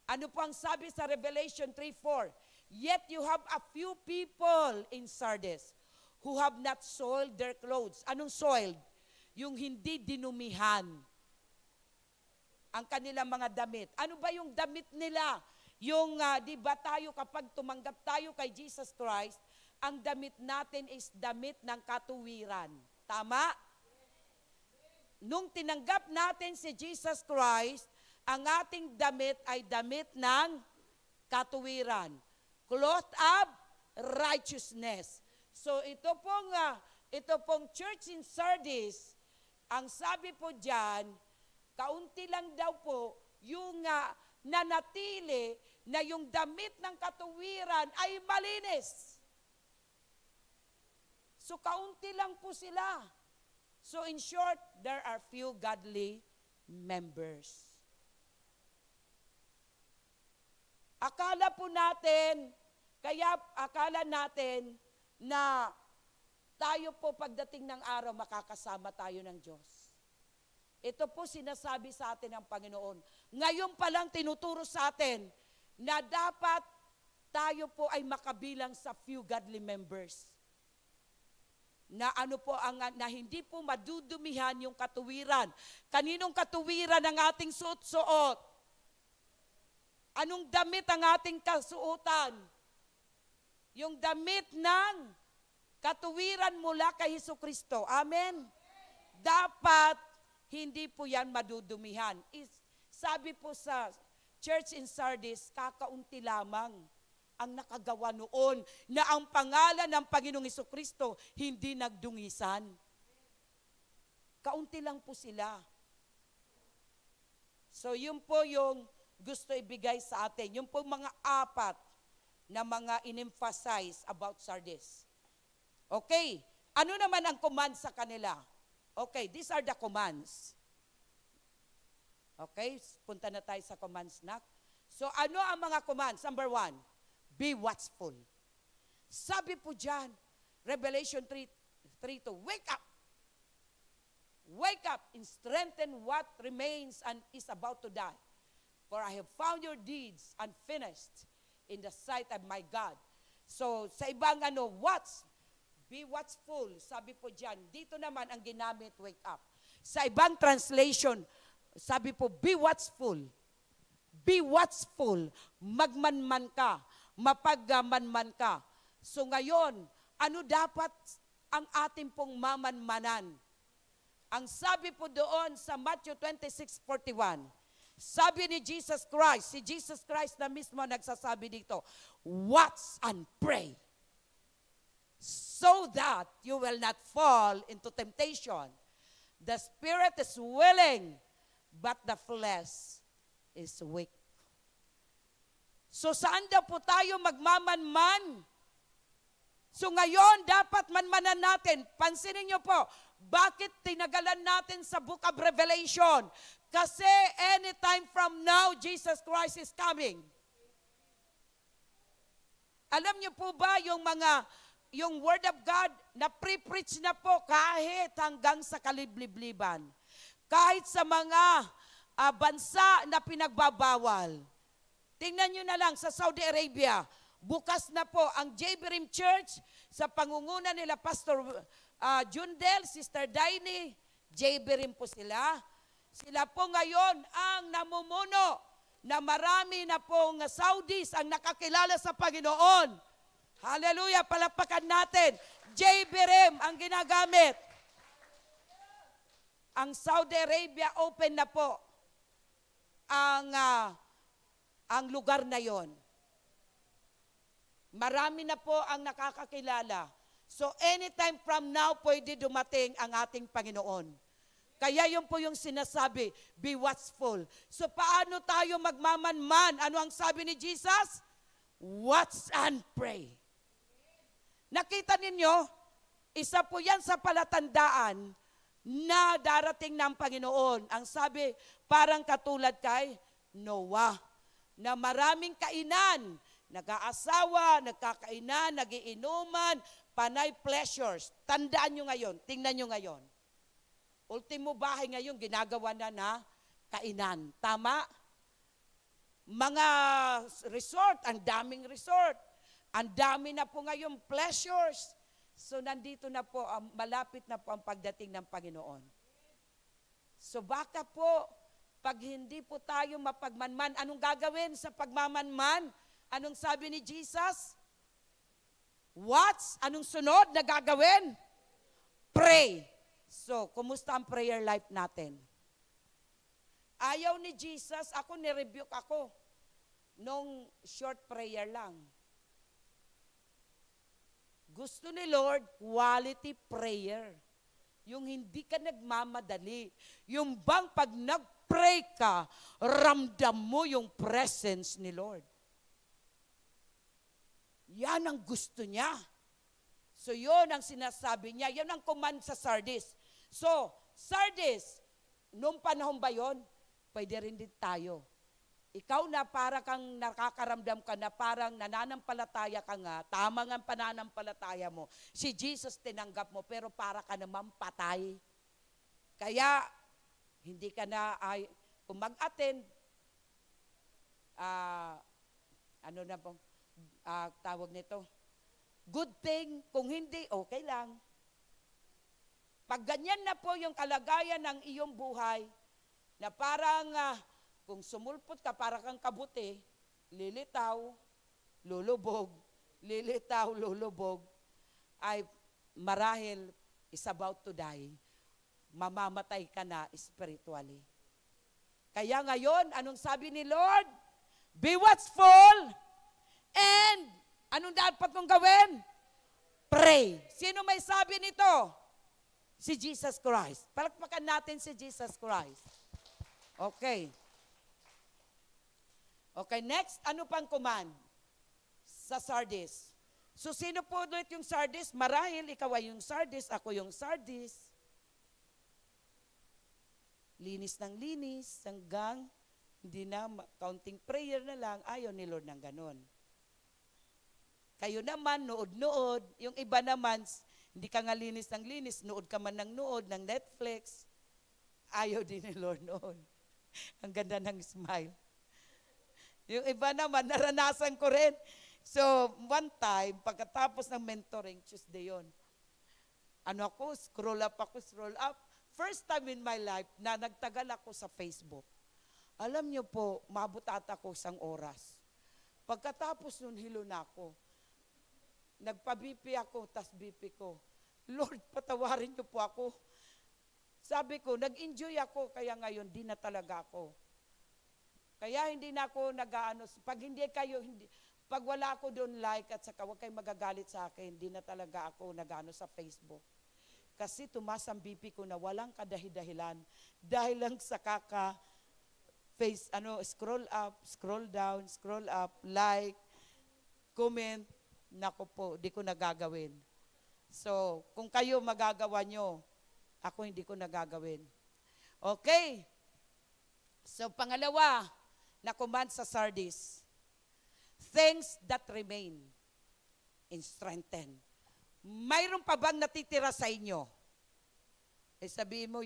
Ano po ang sabi sa Revelation 3:4? Yet you have a few people in Sardis who have not soiled their clothes. Anong soiled? Yung hindi dinumihan ang kanilang mga damit. Ano ba yung damit nila? Yung, di ba tayo kapag tumanggap tayo kay Jesus Christ, ang damit natin is damit ng katuwiran. Tama? Nung tinanggap natin si Jesus Christ, ang ating damit ay damit ng katuwiran. Cloth of righteousness. So ito pong church in Sardis, ang sabi po diyan, kaunti lang daw po yung nanatili na yung damit ng katuwiran ay malinis. So kaunti lang po sila. So in short, there are few godly members. Akala natin na tayo po pagdating ng araw makakasama tayo ng Diyos. Ito po sinasabi sa atin ng Panginoon. Ngayon pa lang tinuturo sa atin na dapat tayo po ay makabilang sa few godly members. Na ano po na hindi po madudumihan yung katuwiran. Kaninong katuwiran ang ating suot-suot? Anong damit ang ating kasuotan? Yung damit ng katuwiran mula kay Hesukristo. Amen? Dapat hindi po yan madudumihan. Sabi po sa church in Sardis, kakaunti lamang ang nakagawa noon na ang pangalan ng Panginoong Hesukristo hindi nagdungisan. Kaunti lang po sila. So yun po yung gusto ibigay sa atin. Yung po mga apat na mga in-emphasize about Sardis. Okay, ano naman ang command sa kanila? Okay, these are the commands. Okay, punta na tayo sa commands na. So ano ang mga commands? Number 1, be watchful. Sabi po dyan, Revelation 3:2, wake up. Wake up and strengthen what remains and is about to die. For I have found your deeds unfinished in the sight of my God. So, sa ibang be watchful. Sabi po dyan, dito naman ang ginamit, wake up. Sa ibang translation, sabi po, be watchful. Be watchful. Magmanman ka. Mapagmanman ka. So ngayon, ano dapat ang ating pong mamanmanan? Ang sabi po doon sa Matthew 26:41, sabi ni Jesus Christ, si Jesus Christ na mismo nagsasabi dito, watch and pray so that you will not fall into temptation. The spirit is willing, but the flesh is weak. So saan daw po tayo magmamanman? So ngayon, dapat manmanan natin. Pansinin niyo po, bakit tinagalan natin sa Book of Revelation? Kasi anytime from now, Jesus Christ is coming. Alam niyo po ba yung Word of God na pre-preach na po kahit hanggang sa kaliblibliban. Kahit sa mga bansa na pinagbabawal. Tingnan nyo na lang sa Saudi Arabia, bukas na po ang JBRIM Church sa pangunguna nila Pastor Jundel, Sister Daini, JBRIM po sila. Sila po ngayon ang namumuno na marami na pong Saudis ang nakakilala sa Panginoon. Hallelujah, palapakan natin. JBRIM ang ginagamit. Ang Saudi Arabia open na po ang lugar na yon. Marami na po ang nakakakilala. So anytime from now, pwede dumating ang ating Panginoon. Kaya yun po yung sinasabi, be watchful. So paano tayo magmamanman? Ano ang sabi ni Jesus? Watch and pray. Nakita ninyo, isa po yan sa palatandaan na darating ng Panginoon. Ang sabi, parang katulad kay Noah, na maraming kainan, nag-aasawa, nagkakainan, nagiinuman, panay pleasures. Tandaan nyo ngayon, tingnan nyo ngayon. Ultimo bahay ngayon, ginagawa na kainan. Tama? Mga resort, ang daming resort. Ang dami na po ngayon pleasures. So nandito na po, malapit na po ang pagdating ng Panginoon. So baka po, pag hindi po tayo mapagmanman, anong gagawin sa pagmamanman? Anong sabi ni Jesus? Watch? Anong sunod na gagawin? Pray. So, kumusta ang prayer life natin? Ayaw ni Jesus, ako nirebuke ako nung short prayer lang. Gusto ni Lord, quality prayer. Yung hindi ka nagmamadali. Yung bang pag nag-pray ka, ramdam mo yung presence ni Lord. Yan ang gusto niya. So yun ang sinasabi niya. Yan ang command sa Sardis. So, Sardis, nung panahon ba yun? Pwede rin din tayo. Ikaw na para kang nakakaramdam ka na parang nananampalataya ka nga, tama nga pananampalataya mo. Si Jesus tinanggap mo, pero para ka naman patay. Kaya, hindi ka na, kung mag-attend, ano na po, tawag nito, good thing, kung hindi, okay lang. Pag ganyan na po yung kalagayan ng iyong buhay, na parang, kung sumulpot ka, para kang kabuti, lilitaw, lulubog, lilitaw, lulubog, ay marahil is about to die. Mamamatay ka na spiritually. Kaya ngayon, anong sabi ni Lord? Be watchful, and anong dapat mong gawin? Pray. Sino may sabi nito? Si Jesus Christ. Palakpakan natin si Jesus Christ. Okay. Okay, next, ano pang command? Sa Sardis. So, sino po ulit yung Sardis? Marahil, ikaw ay yung Sardis, ako yung Sardis. Linis ng linis, hanggang hindi na, counting prayer na lang, ayaw ni Lord ng ganon. Kayo naman, nood-nood. Yung iba naman, hindi ka nga linis ng linis, nood ka man ng nood, ng Netflix. Ayaw din ni Lord noon. Ang ganda ng smile. Yung iba naman, naranasan ko rin. So, one time, pagkatapos ng mentoring, Tuesday yun, scroll up. First time in my life na nagtagal ako sa Facebook. Alam niyo po, mabutat ako 1 oras. Pagkatapos nun, hilo na ako. Nagpa-BP ako, tas BP ko. Lord, patawarin niyo po ako. Sabi ko, nag-enjoy ako, kaya ngayon, di na talaga ako. Kaya hindi na ako nag-aano, pag wala ako doon like at saka huwag kayong magagalit sa akin, hindi na talaga ako nag-aano sa Facebook. Kasi tumaas ang BP ko na walang kadahi-dahilan dahil lang sa scroll up, scroll down, scroll up, like, comment, nako po, di ko nagagawin. So, kung kayo magagawa nyo, ako hindi ko nagagawin. Okay. So, pangalawa, na command sa Sardis, things that remain and strengthen. Mayroon pa bang natitira sa inyo? Sabihin mo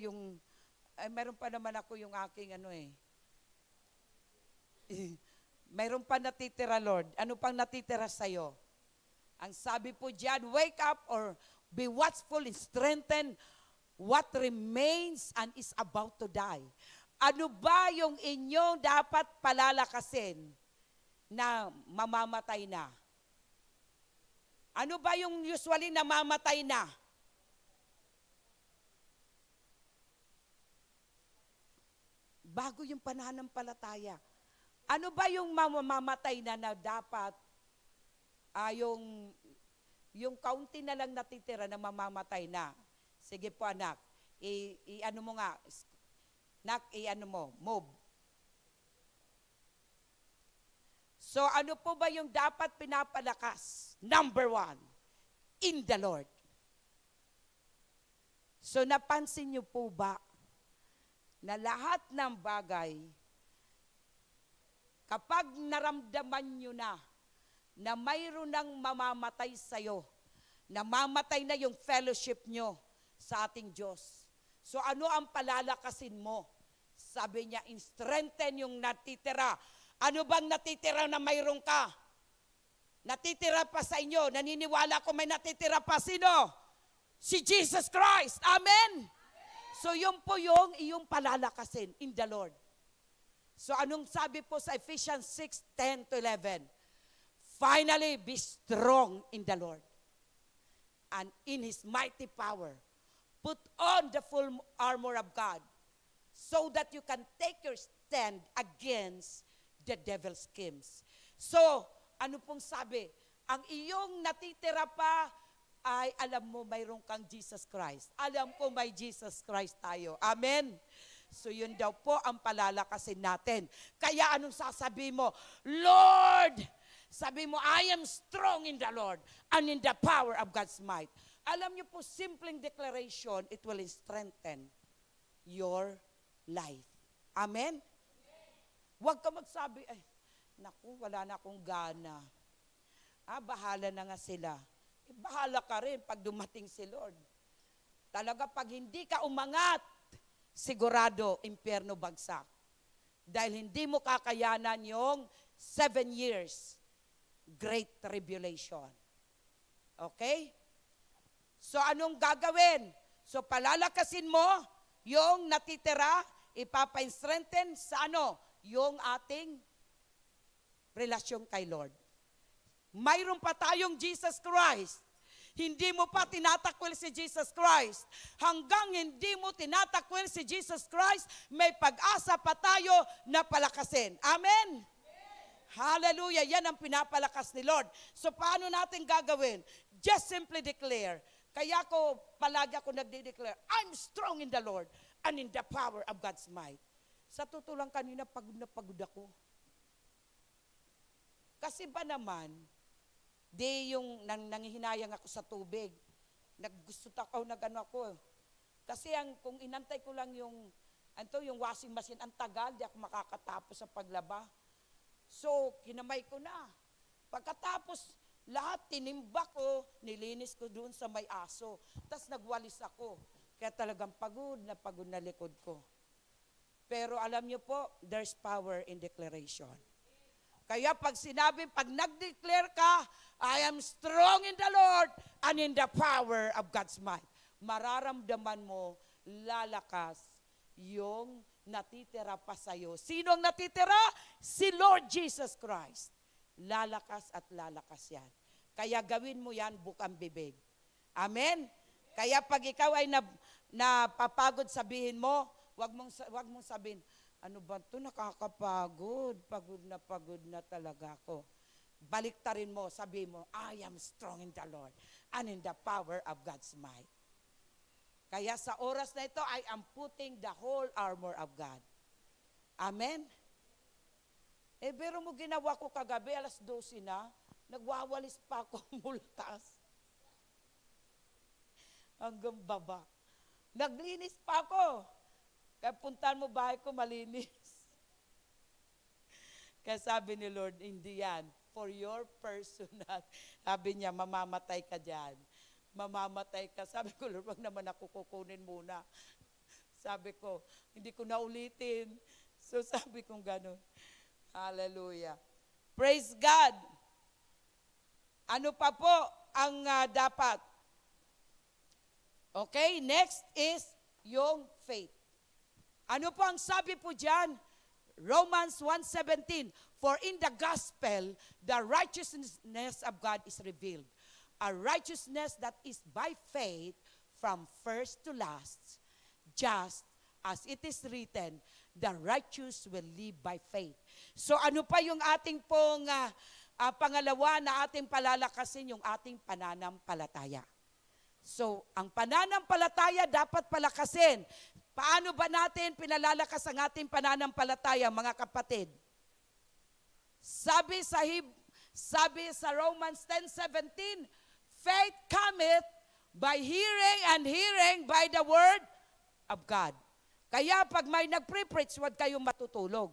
mayroon pa naman ako yung aking mayroon pa natitira, Lord. Ano pang natitira sa'yo? Ang sabi po diyan, wake up or be watchful and strengthen what remains and is about to die. Ano ba yung inyong dapat palalakasin na mamamatay na? Ano ba yung usually namamatay na? Bago yung pananampalataya. Ano ba yung mamamatay na dapat, yung kaunti na lang natitira na mamamatay na? Sige po anak, ano mo nga, ano mo, move. So ano po ba yung dapat pinapalakas? Number 1, in the Lord. So napansin niyo po ba na lahat ng bagay, kapag naramdaman niyo na mayroon ng mamamatay sa'yo, namamatay na yung fellowship nyo sa ating Diyos. So ano ang palalakasin mo? Sabi niya, strengthen yung natitira. Ano bang natitira na mayroon ka? Natitira pa sa inyo. Naniniwala ko may natitira pa. Sino? Si Jesus Christ. Amen? So yun po yung iyong palalakasin in the Lord. So anong sabi po sa Ephesians 6:10-11? Finally, be strong in the Lord and in His mighty power. Put on the full armor of God so that you can take your stand against the devil's schemes. So, ano pong sabi? Ang iyong natitira pa ay alam mo mayroon kang Jesus Christ. Alam ko may Jesus Christ tayo. Amen? So yun daw po ang palalakasin natin. Kaya anong sasabi mo? Lord! Sabi mo, I am strong in the Lord and in the power of God's might. Alam niyo po, simpleng declaration, it will strengthen your life. Amen? Huwag ka magsabi, ay, naku, wala na akong gana. Bahala na nga sila. Bahala ka rin pag dumating si Lord. Talaga pag hindi ka umangat, sigurado, impyerno bagsak. Dahil hindi mo kakayanan yung 7 years great tribulation. Okay? So anong gagawin? So palalakasin mo yung natitira, ipapa-strengthen sa ano? Yung ating relasyon kay Lord. Mayroon pa tayong Jesus Christ. Hindi mo pa tinatakwil si Jesus Christ. Hanggang hindi mo tinatakwil si Jesus Christ, may pag-asa pa tayo na palakasin. Amen? Hallelujah. Yan ang pinapalakas ni Lord. So paano natin gagawin? Just simply declare. Kaya ko, palagi ako nagde-declare, I'm strong in the Lord and in the power of God's might. Sa totoo lang kanina, pagod na pagod ako. Kasi ba naman, yung nangihinayang ako sa tubig. Naggusto ako, nagano ako. Kasi kung inantay ko lang yung washing machine, ang tagal, di ako makakatapos sa paglaba. So, kinamay ko na. Pagkatapos, lahat tinimba ko, nilinis ko doon sa may aso. Tapos nagwalis ako. Kaya talagang pagod na likod ko. Pero alam niyo po, there's power in declaration. Kaya pag nag-declare ka, I am strong in the Lord and in the power of God's might. Mararamdaman mo, lalakas yung natitira pa sa'yo. Sino ang natitira? Si Lord Jesus Christ. Lalakas at lalakas yan. Kaya gawin mo yan bukang bibig. Amen? Kaya pag ikaw ay napapagod, sabihin mo, wag mong sabihin, ano ba ito, nakakapagod, pagod na talaga ako. Baliktarin mo, sabihin mo, I am strong in the Lord and in the power of God's might. Kaya sa oras na ito, I am putting the whole armor of God. Amen? Pero mo ginawa ko kagabi, 12:00 na, nagwawalis pa ako mula taas. Hanggang baba. Naglinis pa ako. Kaya puntahan mo bahay ko, malinis. Kaya sabi ni Lord, hindi yan. For your personal. Sabi niya, mamamatay ka dyan. Mamamatay ka. Sabi ko, Lord, wag naman ako kukunin muna. Sabi ko, hindi ko na ulitin. So sabi kong gano'n. Hallelujah. Praise God. Ano pa po ang dapat? Okay, next is yung faith. Ano po ang sabi po dyan? Romans 1:17, for in the gospel, the righteousness of God is revealed. A righteousness that is by faith from first to last, just as it is written, the righteous will live by faith. So ano pa yung ating pong pangalawa na ating palalakasin, yung ating pananampalataya. So, ang pananampalataya dapat palakasin. Paano ba natin pinalalakas ang ating pananampalataya, mga kapatid? Sabi sa Romans 10:17, faith cometh by hearing and hearing by the word of God. Kaya pag may nagpre-preach, huwag kayong matutulog.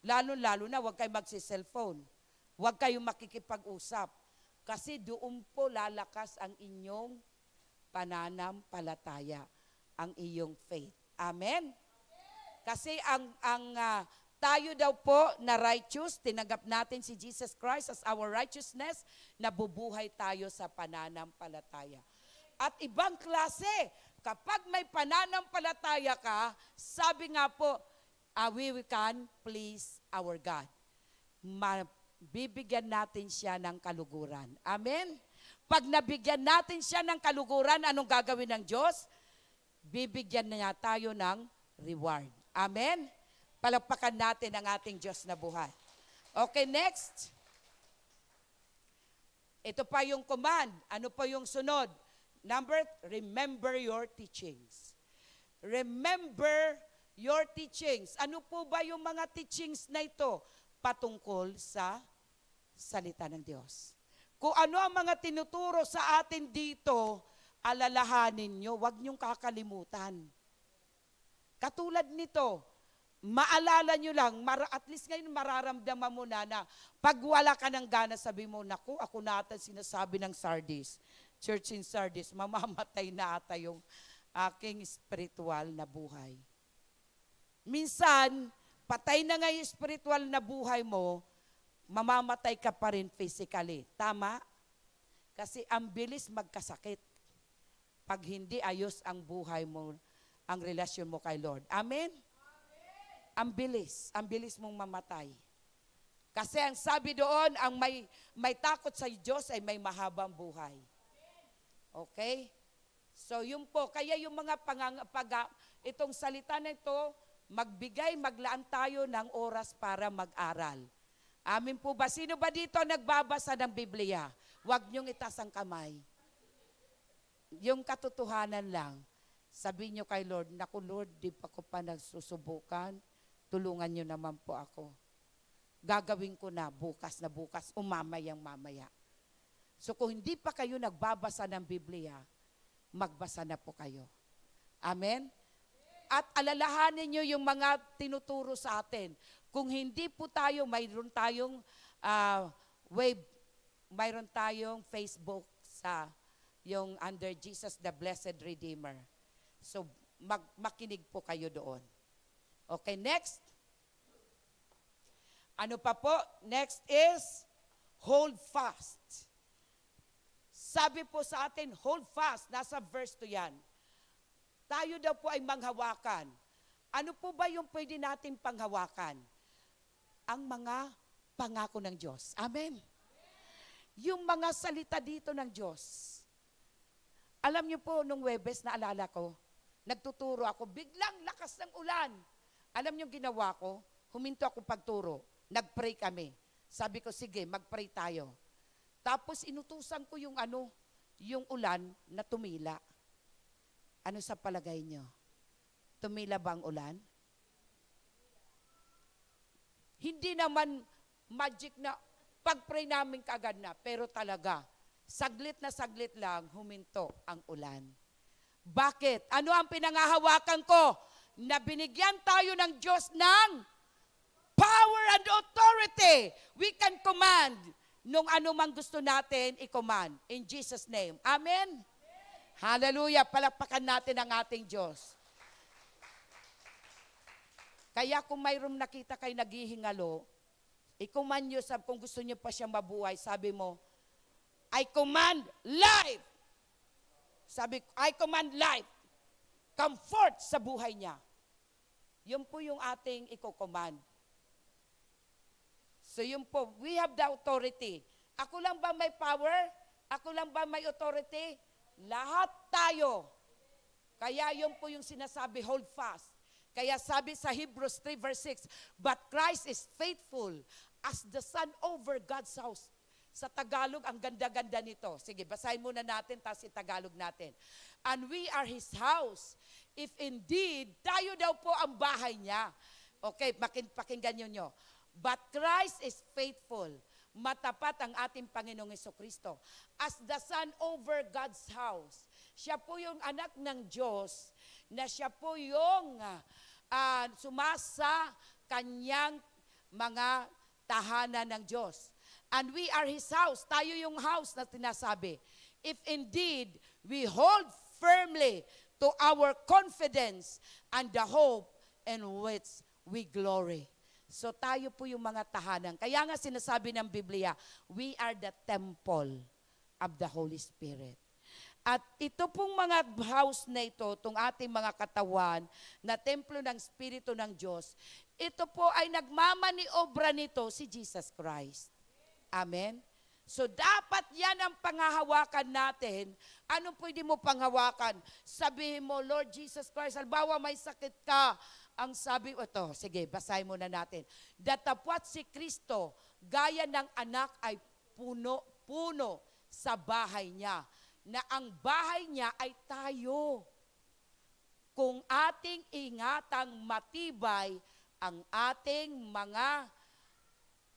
Lalo-lalo na huwag kayong magsi-cellphone. Huwag kayong makikipag-usap. Kasi doon po lalakas ang inyong pananampalataya, ang iyong faith. Amen? Kasi tayo daw po na righteous, tinanggap natin si Jesus Christ as our righteousness, nabubuhay tayo sa pananampalataya. At ibang klase, kapag may pananampalataya ka, sabi nga po, we can please our God. Bibigyan natin siya ng kaluguran. Amen? Pag nabigyan natin siya ng kaluguran, anong gagawin ng Diyos? Bibigyan niya tayo ng reward. Amen? Palakpakan natin ang ating Diyos na buhay. Okay, next. Ito pa yung command. Ano pa yung sunod? Remember your teachings. Remember your teachings. Ano po ba yung mga teachings na ito? Patungkol sa salita ng Diyos. Kung ano ang mga tinuturo sa atin dito, alalahanin nyo, huwag nyong kakalimutan. Katulad nito, maalala nyo lang, at least ngayon mararamdaman mo na pag wala ka ng gana, sabi mo, naku, ako na ata sinasabi ng Sardis, Church in Sardis, mamamatay na ata yung aking spiritual na buhay. Minsan, patay na nga yung spiritual na buhay mo, mamamatay ka pa rin physically. Tama? Kasi ang bilis magkasakit pag hindi ayos ang buhay mo, ang relasyon mo kay Lord. Amen? Ang bilis mong mamatay. Kasi ang sabi doon, ang may takot sa Diyos ay may mahabang buhay. Okay? So yun po, kaya yung mga itong salita na ito, maglaan tayo ng oras para mag-aral. Amin po ba? Sino ba dito nagbabasa ng Biblia? Huwag niyong itaas ang kamay. Yung katotohanan lang. Sabi niyo kay Lord, naku Lord, di pa ko pa nagsusubukan. Tulungan niyo naman po ako. Gagawin ko na bukas, mamayang-mamaya. So kung hindi pa kayo nagbabasa ng Biblia, magbasa na po kayo. Amen? At alalahanin niyo yung mga tinuturo sa atin. Kung hindi po tayo, mayroon tayong mayroon tayong Facebook sa yung under Jesus the Blessed Redeemer. So makinig po kayo doon. Okay, next. Ano pa po? Next is hold fast. Sabi po sa atin, hold fast. Nasa verse 2 yan. Tayo daw po ay manghawakan. Ano po ba yung pwede natin panghawakan? Ang mga pangako ng Diyos. Amen. Yung mga salita dito ng Diyos. Alam niyo po, nung Webes, naalala ko, nagtuturo ako, biglang lakas ng ulan. Alam niyo ginawa ko? Huminto ako pagturo. Nag-pray kami. Sabi ko, sige, mag-pray tayo. Tapos inutusan ko yung ulan na tumila. Ano sa palagay niyo? Tumila ba ang ulan? Hindi naman magic na pag-pray namin kaagad na, pero talaga, saglit na saglit lang, huminto ang ulan. Bakit? Ano ang pinangahawakan ko? Na binigyan tayo ng Diyos ng power and authority. We can command nung anumang gusto natin i-command. In Jesus' name. Amen? Hallelujah. Palakpakan natin ang ating Diyos. Kaya kung mayroong nakita kayo naghihingalo, i-command nyo, kung gusto nyo pa siyang mabuhay, sabi mo, I command life. Sabi ko, I command life. Comfort sa buhay niya. Yun po yung ating i-command. So yun po, we have the authority. Ako lang ba may power? Ako lang ba may authority? Lahat tayo. Kaya yun po yung sinasabi, hold fast. Kaya sabi sa Hebrews 3 verse 6, but Christ is faithful as the Son over God's house. Sa Tagalog, ang ganda-ganda nito. Sige, basahin muna natin, tapos i-Tagalog natin. And we are His house, if indeed, tayo daw po ang bahay niya. Okay, pakinggan nyo. But Christ is faithful. Matapat ang ating Panginoong Jesucristo. As the Son over God's house. Siya po yung anak ng Diyos, na siya po yung sumasa kanyang mga tahanan ng Diyos. And we are His house. Tayo yung house na tinasabi. If indeed we hold firmly to our confidence and the hope in which we glory. So tayo po yung mga tahanan. Kaya nga sinasabi ng Biblia, we are the temple of the Holy Spirit. At ito pong mga house na ito, itong ating mga katawan, na templo ng Espiritu ng Diyos, ito po ay nagmamaniobra nito si Jesus Christ. Amen? So dapat yan ang panghahawakan natin. Anong pwede mo panghawakan? Sabihin mo, Lord Jesus Christ, halimbawa may sakit ka. Ang sabi, ito, sige, basahin muna natin. Datapwat si Kristo, gaya ng anak ay puno sa bahay niya. Na ang bahay niya ay tayo. Kung ating ingatang matibay ang ating mga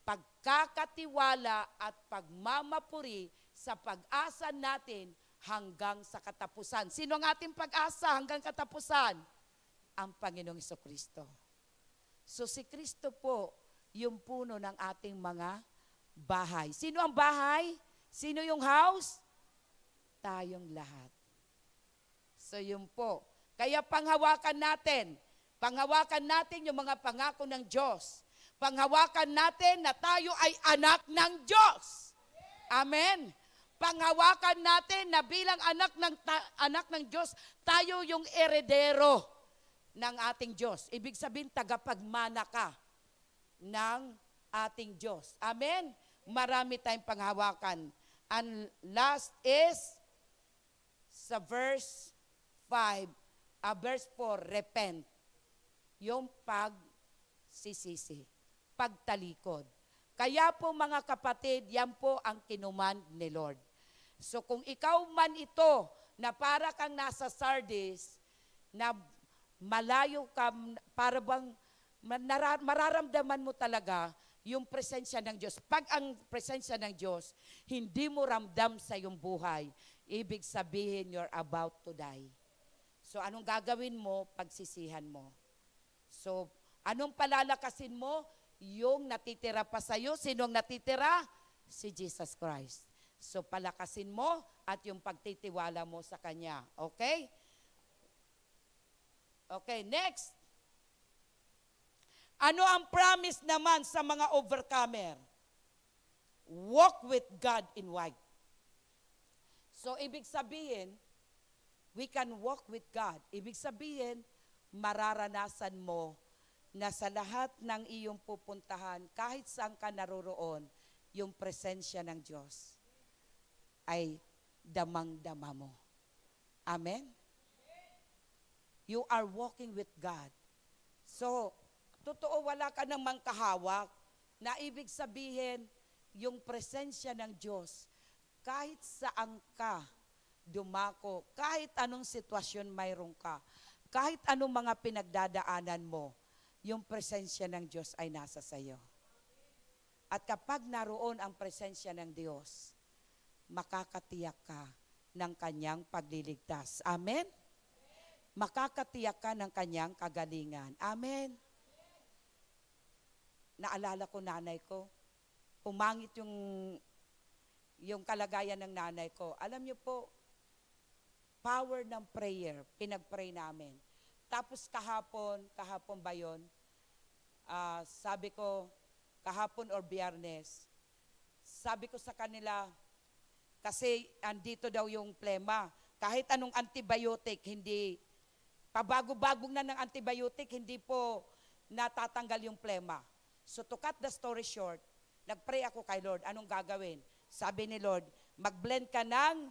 pagkakatiwala at pagmamapuri sa pag-asa natin hanggang sa katapusan. Sino ang ating pag-asa hanggang katapusan? Ang Panginoong Jesucristo. So si Kristo po yung puno ng ating mga bahay. Sino ang bahay? Sino yung house? Tayong lahat. So yun po. Kaya panghawakan natin yung mga pangako ng Diyos. Panghawakan natin na tayo ay anak ng Diyos. Amen. Panghawakan natin na bilang anak ng Diyos, tayo yung eredero ng ating Diyos. Ibig sabihin, tagapagmana ka ng ating Diyos. Amen. Marami tayong panghawakan. And last is sa verse 5, verse 4, repent. Yung pagsisisi. Pagtalikod. Kaya po mga kapatid, yan po ang kinuman ni Lord. So kung ikaw man ito, na para kang nasa Sardis, na malayo ka, para bang mararamdaman mo talaga yung presensya ng Diyos. Pag ang presensya ng Diyos, hindi mo ramdam sa iyong buhay, ibig sabihin you're about to die. So anong gagawin mo? Pagsisihan mo. So anong palalakasin mo? Yung natitira pa sa'yo. Sinong natitira? Si Jesus Christ. So palakasin mo at yung pagtitiwala mo sa Kanya. Okay? Okay, next. Ano ang promise naman sa mga overcomer? Walk with God in white. So ibig sabihin, we can walk with God. Ibig sabihin, mararanasan mo na sa lahat ng iyong pupuntahan, kahit saan ka naroroon, yung presensya ng Diyos ay damang-dama mo. Amen? You are walking with God. So, totoo wala ka namang kahawak na ibig sabihin, yung presensya ng Diyos, kahit saan ka dumako, kahit anong sitwasyon mayroon ka, kahit anong mga pinagdadaanan mo, yung presensya ng Diyos ay nasa sayo. At kapag naroon ang presensya ng Diyos, makakatiyak ka ng Kanyang pagliligtas. Amen? Makakatiyak ka ng Kanyang kagalingan. Amen? Naalala ko nanay ko, pumangit yung kalagayan ng nanay ko. Alam niyo po, power ng prayer, pinag-pray namin. Tapos kahapon ba yun? Sabi ko, kahapon or Biyernes, sabi ko sa kanila, kasi andito daw yung plema. Kahit anong antibiotic, hindi, pabago-bagong na ng antibiotic, hindi po natatanggal yung plema. So to cut the story short, nagpray ako kay Lord, anong gagawin? Sabi ni Lord, mag-blend ka ng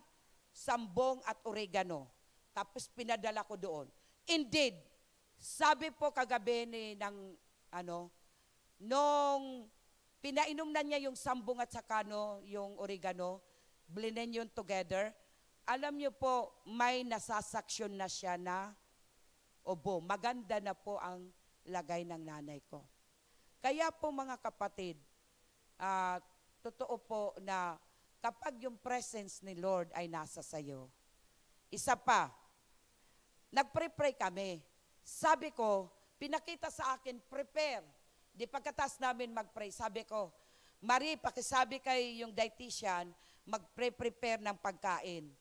sambong at oregano. Tapos pinadala ko doon. Indeed, sabi po kagabi nung pinainom na niya yung sambong at saka yung oregano, blenden yun together. Alam niyo po, may nasasaksyon na siya na obo. Maganda na po ang lagay ng nanay ko. Kaya po mga kapatid, totoo po na kapag yung presence ni Lord ay nasa sayo, isa pa, nag-pray kami. Sabi ko, pinakita sa akin, prepare. Di pagkatas namin mag-pray, sabi ko, Marie, pakisabi kay yung dietitian, mag-prepare ng pagkain.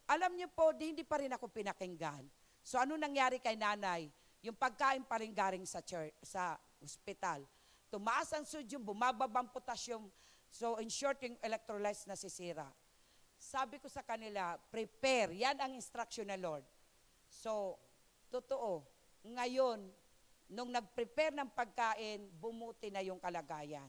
Alam niyo po, hindi pa rin ako pinakinggan. So ano nangyari kay nanay? Yung pagkain pa rin galing sa hospital. Tumaas ang sodium, bumababa ang potassium. So in short, yung electrolytes nasisira. Sabi ko sa kanila, prepare. Yan ang instruction ng Lord. So, totoo. Ngayon, nung nag-prepare ng pagkain, bumuti na yung kalagayan.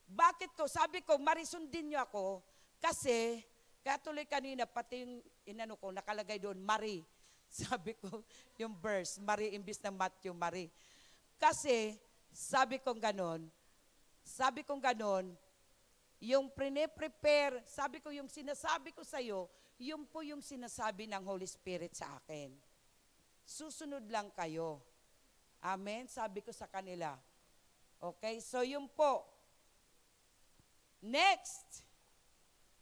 Bakit ko? Sabi ko, marisundin niyo ako kasi, kaya tuloy kanina, pati yung inano ko, nakalagay doon, Marie. Sabi ko, yung verse, Marie, imbis ng Matthew, Marie. Kasi, sabi kong ganon, yung prepare, sabi ko yung sinasabi ko sa'yo, yun po yung sinasabi ng Holy Spirit sa akin. Susunod lang kayo. Amen? Sabi ko sa kanila. Okay? So yun po. Next.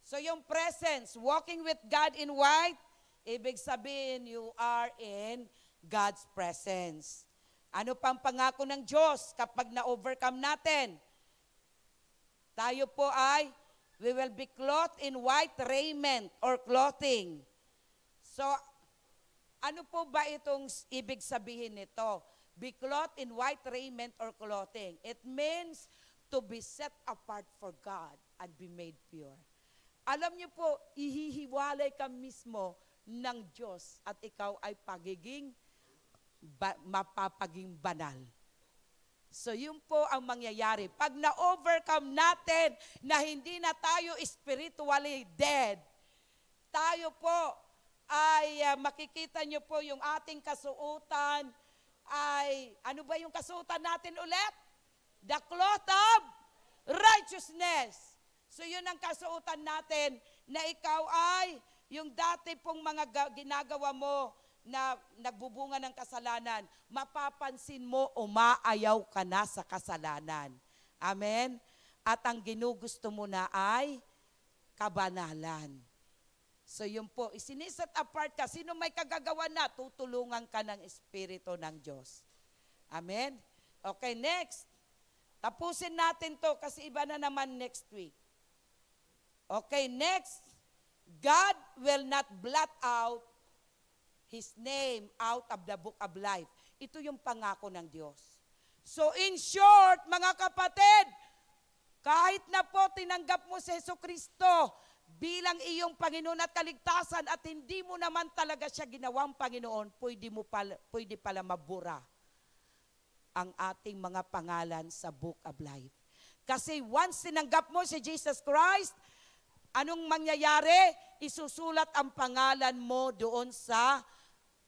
So yung presence, walking with God in white, ibig sabihin you are in God's presence. Ano pang pangako ng Diyos kapag na-overcome natin? Tayo po ay, we will be clothed in white raiment or clothing. So, ano po ba itong ibig sabihin nito? Be clothed in white raiment or clothing. It means to be set apart for God and be made pure. Alam niyo po, ihihiwalay ka mismo ng Diyos at ikaw ay mapapaging banal. So yun po ang mangyayari. Pag na-overcome natin na hindi na tayo spiritually dead, tayo po ay makikita nyo po yung ating kasuotan ay, ano ba yung kasuotan natin ulit? The cloth of righteousness. So yun ang kasuotan natin na ikaw ay yung dati pong mga ginagawa mo na nagbubunga ng kasalanan, mapapansin mo umaayaw ka na sa kasalanan. Amen? At ang ginugusto mo na ay kabanalan. So yun po, isiniset apart ka. Sino may kagagawa na, tutulungan ka ng Espiritu ng Diyos. Amen? Okay, next. Tapusin natin to kasi iba na naman next week. Okay, next. God will not blot out His name out of the book of life. Ito yung pangako ng Diyos. So in short, mga kapatid, kahit na po tinanggap mo si Jesucristo bilang iyong Panginoon at kaligtasan at hindi mo naman talaga siya ginawang Panginoon, pwede pala mabura ang ating mga pangalan sa book of life. Kasi once tinanggap mo si Jesus Christ, anong mangyayari? Isusulat ang pangalan mo doon sa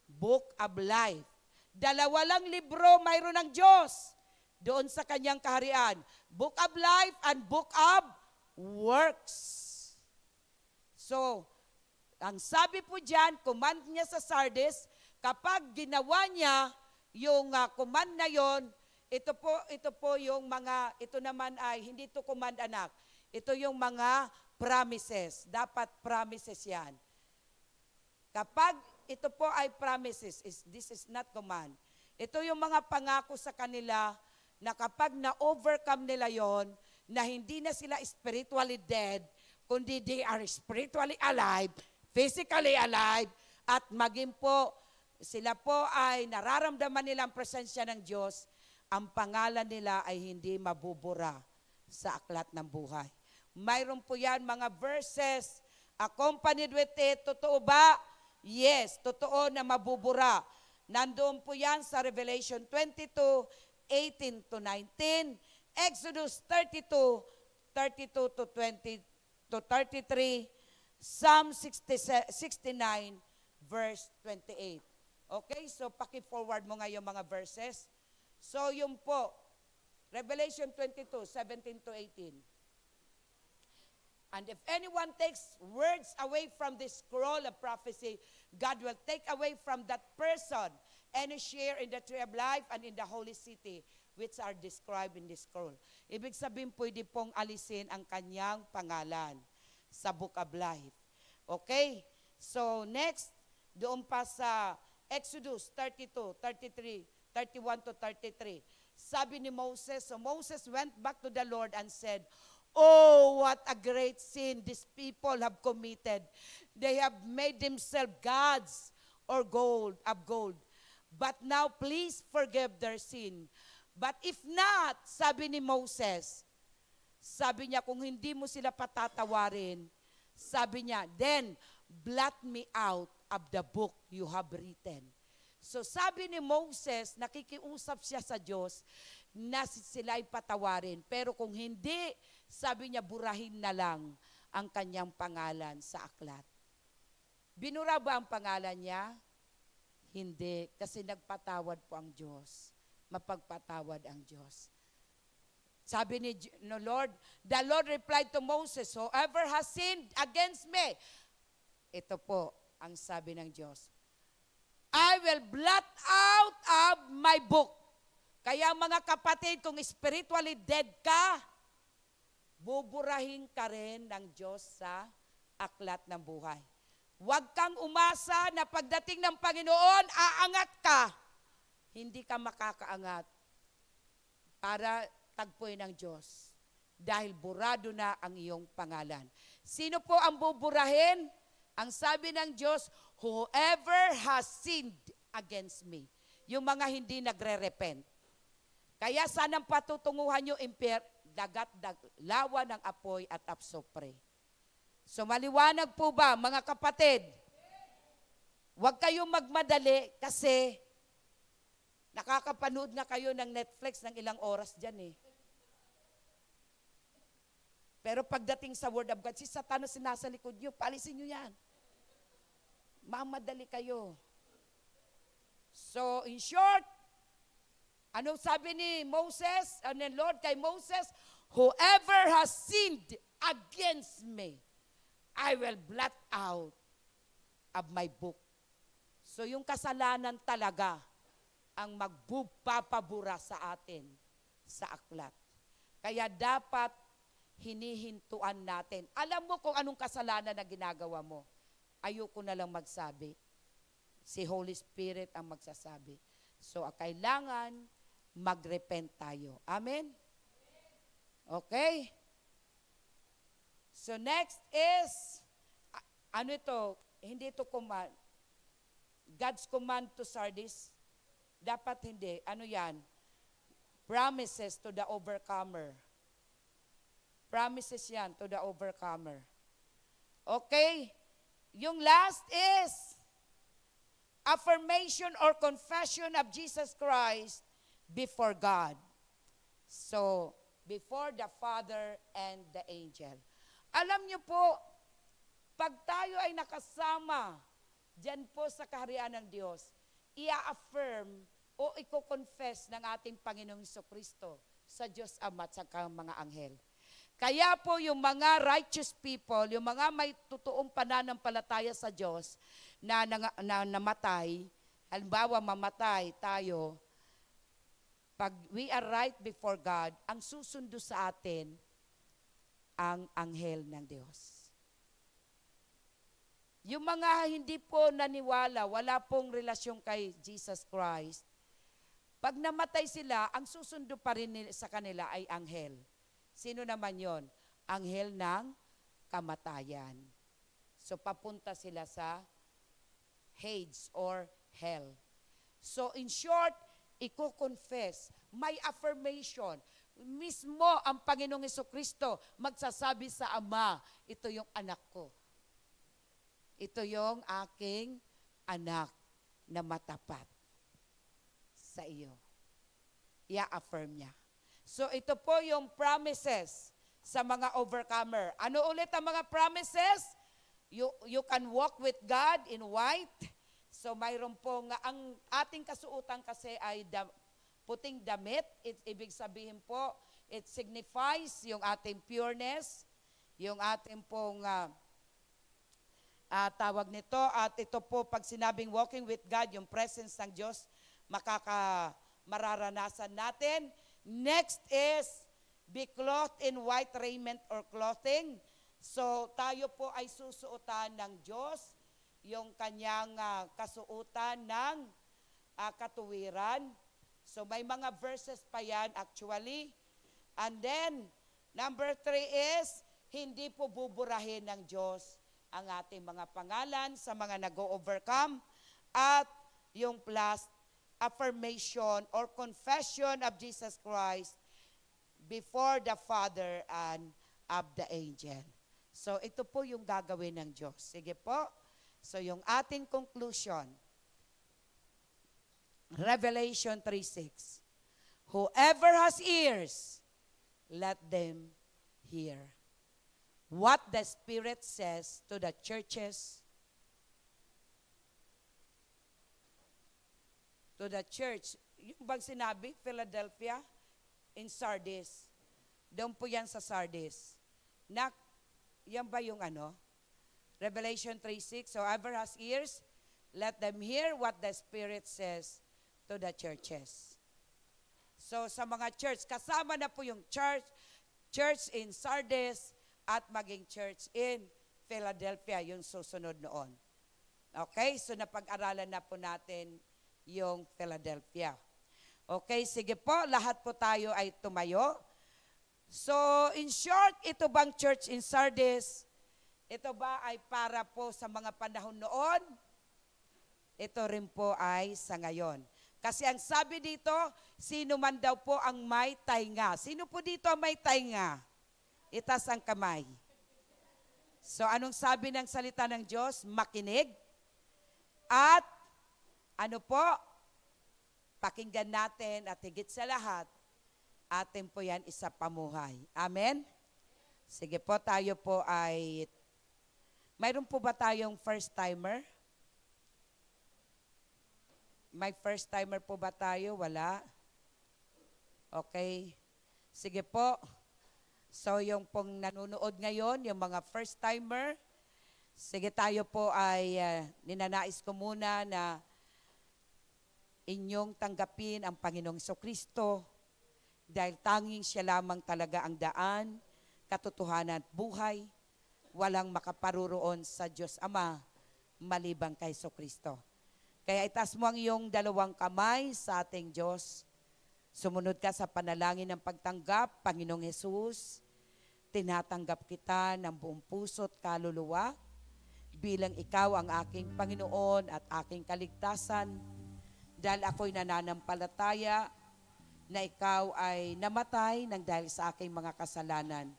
Book of Life. Dalawa lang libro mayroon ng Diyos doon sa kanyang kaharian. Book of Life and Book of Works. So, ang sabi po dyan, command niya sa Sardis, kapag ginawa niya yung command na yon, ito po yung mga, ito naman ay, hindi ito command anak, ito yung mga promises. Dapat promises yan. Kapag ito po ay promises, this is not command. Ito yung mga pangako sa kanila na kapag na-overcome nila yon, na hindi na sila spiritually dead, kundi they are spiritually alive, physically alive, at maging po, sila po ay nararamdaman nila ang presensya ng Diyos, ang pangalan nila ay hindi mabubura sa aklat ng buhay. Mayroon po yan mga verses, accompanied with it, totoo ba? Yes, totoo na mabubura. Nandoon po yan sa Revelation 22:18 to 19, Exodus 32:32 to 20 to 33, Psalm 69, verse 28. Okay, so paki-forward mo ngayon mga verses. So yun po, Revelation 22, 17 to 18. And if anyone takes words away from this scroll of prophecy, God will take away from that person any share in the tree of life and in the holy city, which are described in this scroll. Ibig sabihin, pwede pong alisin ang kanyang pangalan sa book of life. Okay? So, next, doon pa sa Exodus 32, 33, 31 to 33. Sabi ni Moses, so Moses went back to the Lord and said, "Oh, what a great sin these people have committed. They have made themselves gods or gold. But now please forgive their sin. But if not," sabi ni Moses, sabi niya, kung hindi mo sila patatawarin, sabi niya, "Then blot me out of the book you have written." So sabi ni Moses, nakikiusap siya sa Diyos na sila'y patawarin. Pero kung hindi, sabi niya, burahin na lang ang kanyang pangalan sa aklat. Binura ba ang pangalan niya? Hindi, kasi nagpatawad po ang Diyos. Mapagpatawad ang Diyos. Sabi ni Lord, the Lord replied to Moses, "Whoever has sinned against me," ito po ang sabi ng Diyos, "I will blot out of my book." Kaya mga kapatid, kung spiritually dead ka, buburahin ka rin ng Diyos sa aklat ng buhay. Huwag kang umasa na pagdating ng Panginoon, aangat ka. Hindi ka makakaangat para tagpuin ng Diyos. Dahil burado na ang iyong pangalan. Sino po ang buburahin? Ang sabi ng Diyos, "Whoever has sinned against me." Yung mga hindi nagre-repent. Kaya sanang patutunguhan nyo dagat, lawa ng apoy at apsopre. So maliwanag po ba, mga kapatid? Huwag kayong magmadali kasi nakakapanood na kayo ng Netflix ng ilang oras dyan eh. Pero pagdating sa Word of God, si Satanas nasa likod nyo, paalisin nyo yan. Mamadali kayo. So, in short, anong sabi ni Moses, ni Lord kay Moses? "Whoever has sinned against me, I will blot out of my book." So, yung kasalanan talaga ang magpapabura sa atin sa aklat. Kaya dapat hinihintuan natin. Alam mo kung anong kasalanan na ginagawa mo. Ayoko na lang magsabi. Si Holy Spirit ang magsasabi. So, kailangan mag-repent tayo. Amen? Okay? So, next is, ano ito? Hindi ito command. God's command to Sardis. Dapat hindi. Ano yan? Promises to the overcomer. Promises yan to the overcomer. Okay? Yung last is affirmation or confession of Jesus Christ before God. So, before the Father and the angel. Alam niyo po, pag tayo ay nakasama dyan po sa kaharian ng Diyos, i-affirm o i-confess ng ating Panginoong Jesucristo sa Diyos Ama at sa mga anghel. Kaya po yung mga righteous people, yung mga may totoong pananampalataya sa Diyos na namatay, halimbawa mamatay tayo, pag we are right before God, ang susundo sa atin, ang anghel ng Diyos. Yung mga hindi po naniwala, wala pong relasyon kay Jesus Christ, pag namatay sila, ang susundo pa rin sa kanila ay anghel. Sino naman yon? Anghel ng kamatayan. So, papunta sila sa Hades or hell. So, in short, i-confess, may affirmation. Mismo ang Panginoong Jesucristo magsasabi sa Ama, ito yung anak ko. Ito yung aking anak na matapat sa iyo. I-affirm niya. So ito po yung promises sa mga overcomer. Ano ulit ang mga promises? You can walk with God in white. So mayroon po nga, ang ating kasuutan kasi ay puting damit. Ibig sabihin po, it signifies yung ating pureness, yung ating pong tawag nito. At ito po, pag sinabing walking with God, yung presence ng Diyos, mararanasan natin. Next is, be clothed in white raiment or clothing. So, tayo po ay susuotan ng Diyos, yung kanyang kasuotan ng katuwiran. So, may mga verses pa yan actually. And then, number 3 is, hindi po buburahin ng Diyos ang ating mga pangalan sa mga nag-overcome. At yung plus, affirmation or confession of Jesus Christ before the Father and of the angel. So, ito po yung gagawin ng Diyos. Sige po. So, yung ating conclusion, Revelation 3:6. Whoever has ears, let them hear what the Spirit says to the churches, to the church. Yung bang sinabi, Philadelphia, in Sardis. Doon po yan sa Sardis. Yan ba yung Revelation 3:6, whoever has ears, let them hear what the Spirit says to the churches. So sa mga church, kasama na po yung church in Sardis at maging church in Philadelphia, yung susunod noon. Okay, so napag-aralan na po natin yung Philadelphia. Okay, sige po, lahat po tayo ay tumayo. So, in short, ito bang church in Sardis? Ito ba ay para po sa mga panahon noon? Ito rin po ay sa ngayon. Kasi ang sabi dito, sino man daw po ang may tainga. Sino po dito ang may tainga? Itaas ang kamay. So, anong sabi ng salita ng Diyos? Makinig. At, ano po? Pakinggan natin at higit sa lahat, atin po yan isa pamuhay. Amen? Sige po, tayo po ay, mayroon po ba tayong first timer? May first timer po ba tayo? Wala? Okay. Sige po. So yung pong nanonood ngayon, yung mga first timer, sige tayo po ay ninanais ko muna na inyong tanggapin ang Panginoong Jesucristo dahil tanging siya lamang talaga ang daan, katotohanan at buhay. Walang makaparuroon sa Diyos Ama maliban kay Jesucristo. Kaya itaas mo ang iyong dalawang kamay sa ating Diyos. Sumunod ka sa panalangin ng pagtanggap, Panginoong Jesus, tinatanggap kita ng buong puso't kaluluwa bilang ikaw ang aking Panginoon at aking kaligtasan. Dahil ako'y nananampalataya na ikaw ay namatay nang dahil sa aking mga kasalanan.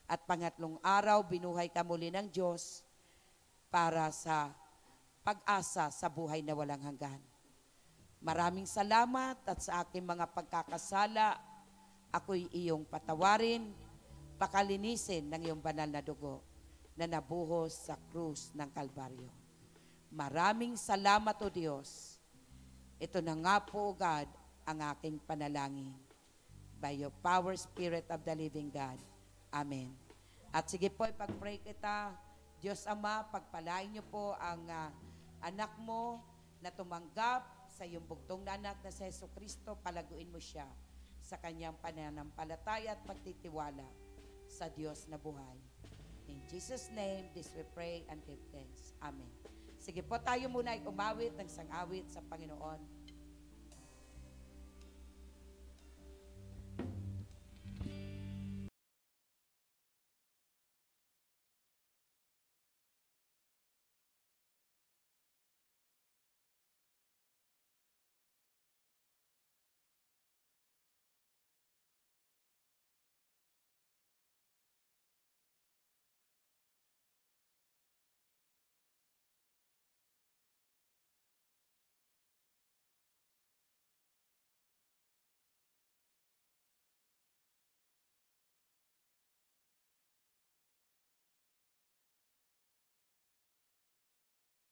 At pangatlong araw, binuhay ka muli ng Diyos para sa pag-asa sa buhay na walang hanggan. Maraming salamat at sa aking mga pagkakasala, ako'y iyong patawarin, pakalinisin ng iyong banal na dugo na nabuhos sa krus ng Kalbaryo. Maraming salamat, O Diyos. Ito na nga po, God, ang aking panalangin. By your power, Spirit of the living God. Amen. At sige po, ipag-pray kita. Diyos Ama, pagpalain niyo po ang anak mo na tumanggap sa iyong bugtong na anak na si Jesucristo. Palaguin mo siya sa kanyang pananampalataya at pagtitiwala sa Diyos na buhay. In Jesus' name, this we pray and give thanks. Amen. Sige po, tayo muna ay umawit ng sang-awit sa Panginoon.